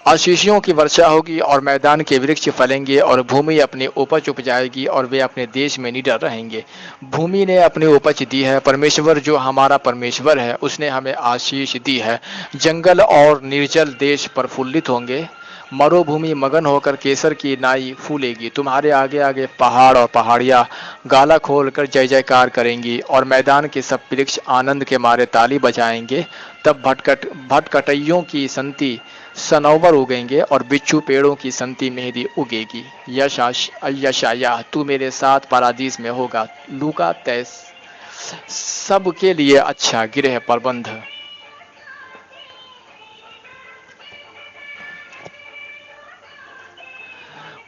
आशीषियों की वर्षा होगी और मैदान के वृक्ष फलेंगे और भूमि अपनी उपज उपजाएगी और वे अपने देश में निडर रहेंगे। भूमि ने अपनी उपज दी है। परमेश्वर जो हमारा परमेश्वर है उसने हमें आशीष दी है। जंगल और निर्जल देश प्रफुल्लित होंगे। मरुभूमि मगन होकर केसर की नाई फूलेगी। तुम्हारे आगे आगे पहाड़ और पहाड़ियाँ गाला खोलकर जय जयकार करेंगी और मैदान के सब वृक्ष आनंद के मारे ताली बजाएंगे। तब भटकटैयों की संति सनौवर उगेंगे और बिच्छू पेड़ों की संति मेहंदी उगेगी। यशायाह तू मेरे साथ पारादीस में होगा। लूका 23। सबके लिए अच्छा गृह प्रबंध।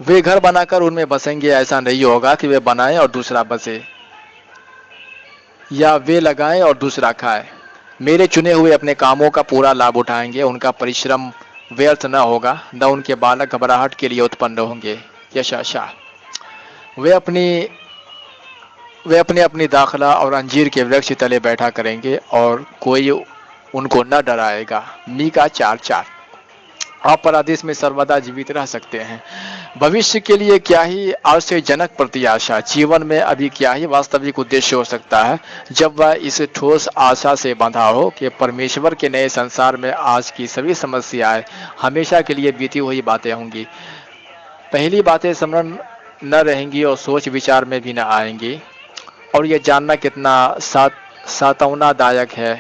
वे घर बनाकर उनमें बसेंगे। ऐसा नहीं होगा कि वे बनाएं और दूसरा बसे, या वे लगाएं और दूसरा खाए। मेरे चुने हुए अपने कामों का पूरा लाभ उठाएंगे। उनका परिश्रम व्यर्थ न होगा, न उनके बालक घबराहट के लिए उत्पन्न होंगे। यशायाह। वे अपनी अपनी दाखला और अंजीर के वृक्ष तले बैठा करेंगे और कोई उनको न डराएगा। मीका 4:4। आप परादीस में सर्वदा जीवित रह सकते हैं। भविष्य के लिए क्या ही आश्चर्यजनक प्रत्याशा। जीवन में अभी क्या ही वास्तविक उद्देश्य हो सकता है जब वह इस ठोस आशा से बंधा हो कि परमेश्वर के नए संसार में आज की सभी समस्याएं हमेशा के लिए बीती हुई बातें होंगी। पहली बातें स्मरण न रहेंगी और सोच विचार में भी न आएंगी। और यह जानना कितना सांत्वनादायक है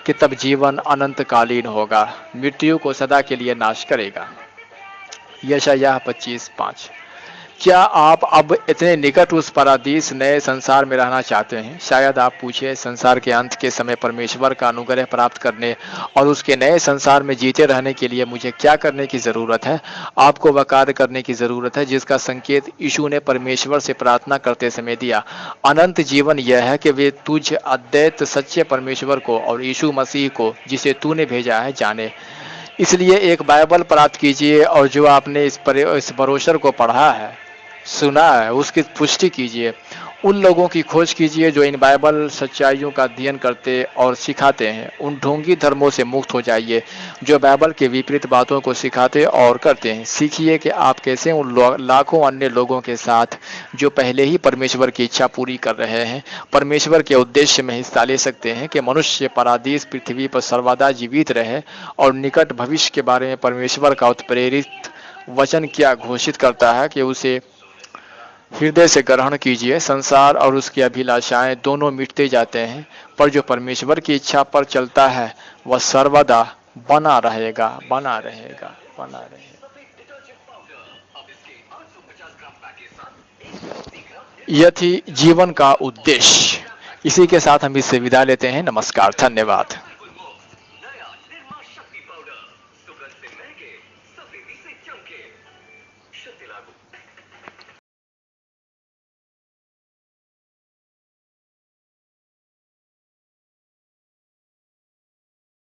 कि तब जीवन अनंतकालीन होगा, मृत्यु को सदा के लिए नाश करेगा। यशायाह 25:5। क्या आप अब इतने निकट उस परादीस नए संसार में रहना चाहते हैं? शायद आप पूछे, संसार के अंत के समय परमेश्वर का अनुग्रह प्राप्त करने और उसके नए संसार में जीते रहने के लिए मुझे क्या करने की जरूरत है? आपको वह कार्य करने की जरूरत है जिसका संकेत यीशु ने परमेश्वर से प्रार्थना करते समय दिया। अनंत जीवन यह है कि वे तुझ अद्वैत सच्चे परमेश्वर को और यीशु मसीह को जिसे तूने भेजा है जाने। इसलिए एक बाइबल प्राप्त कीजिए और जो आपने इस ब्रोशर को पढ़ा है, सुना है, उसकी पुष्टि कीजिए। उन लोगों की खोज कीजिए जो इन बाइबल सच्चाइयों का अध्ययन करते और सिखाते हैं। उन ढोंगी धर्मों से मुक्त हो जाइए जो बाइबल के विपरीत बातों को सिखाते और करते हैं। सीखिए कि आप कैसे उन लाखों अन्य लोगों के साथ जो पहले ही परमेश्वर की इच्छा पूरी कर रहे हैं, परमेश्वर के उद्देश्य में हिस्सा ले सकते हैं कि मनुष्य परादीस पृथ्वी पर सर्वदा जीवित रहे। और निकट भविष्य के बारे में परमेश्वर का उत्प्रेरित वचन क्या घोषित करता है कि उसे हृदय से ग्रहण कीजिए। संसार और उसकी अभिलाषाएं दोनों मिटते जाते हैं, पर जो परमेश्वर की इच्छा पर चलता है वह सर्वदा बना रहेगा, बना रहेगा, बना रहेगा। यह थी जीवन का उद्देश्य। इसी के साथ हम इससे विदा लेते हैं। नमस्कार, धन्यवाद। नया निर्मा शक्ति पाउडर, सुगंध से महके, सफेदी से चमके, शक्ति लागू।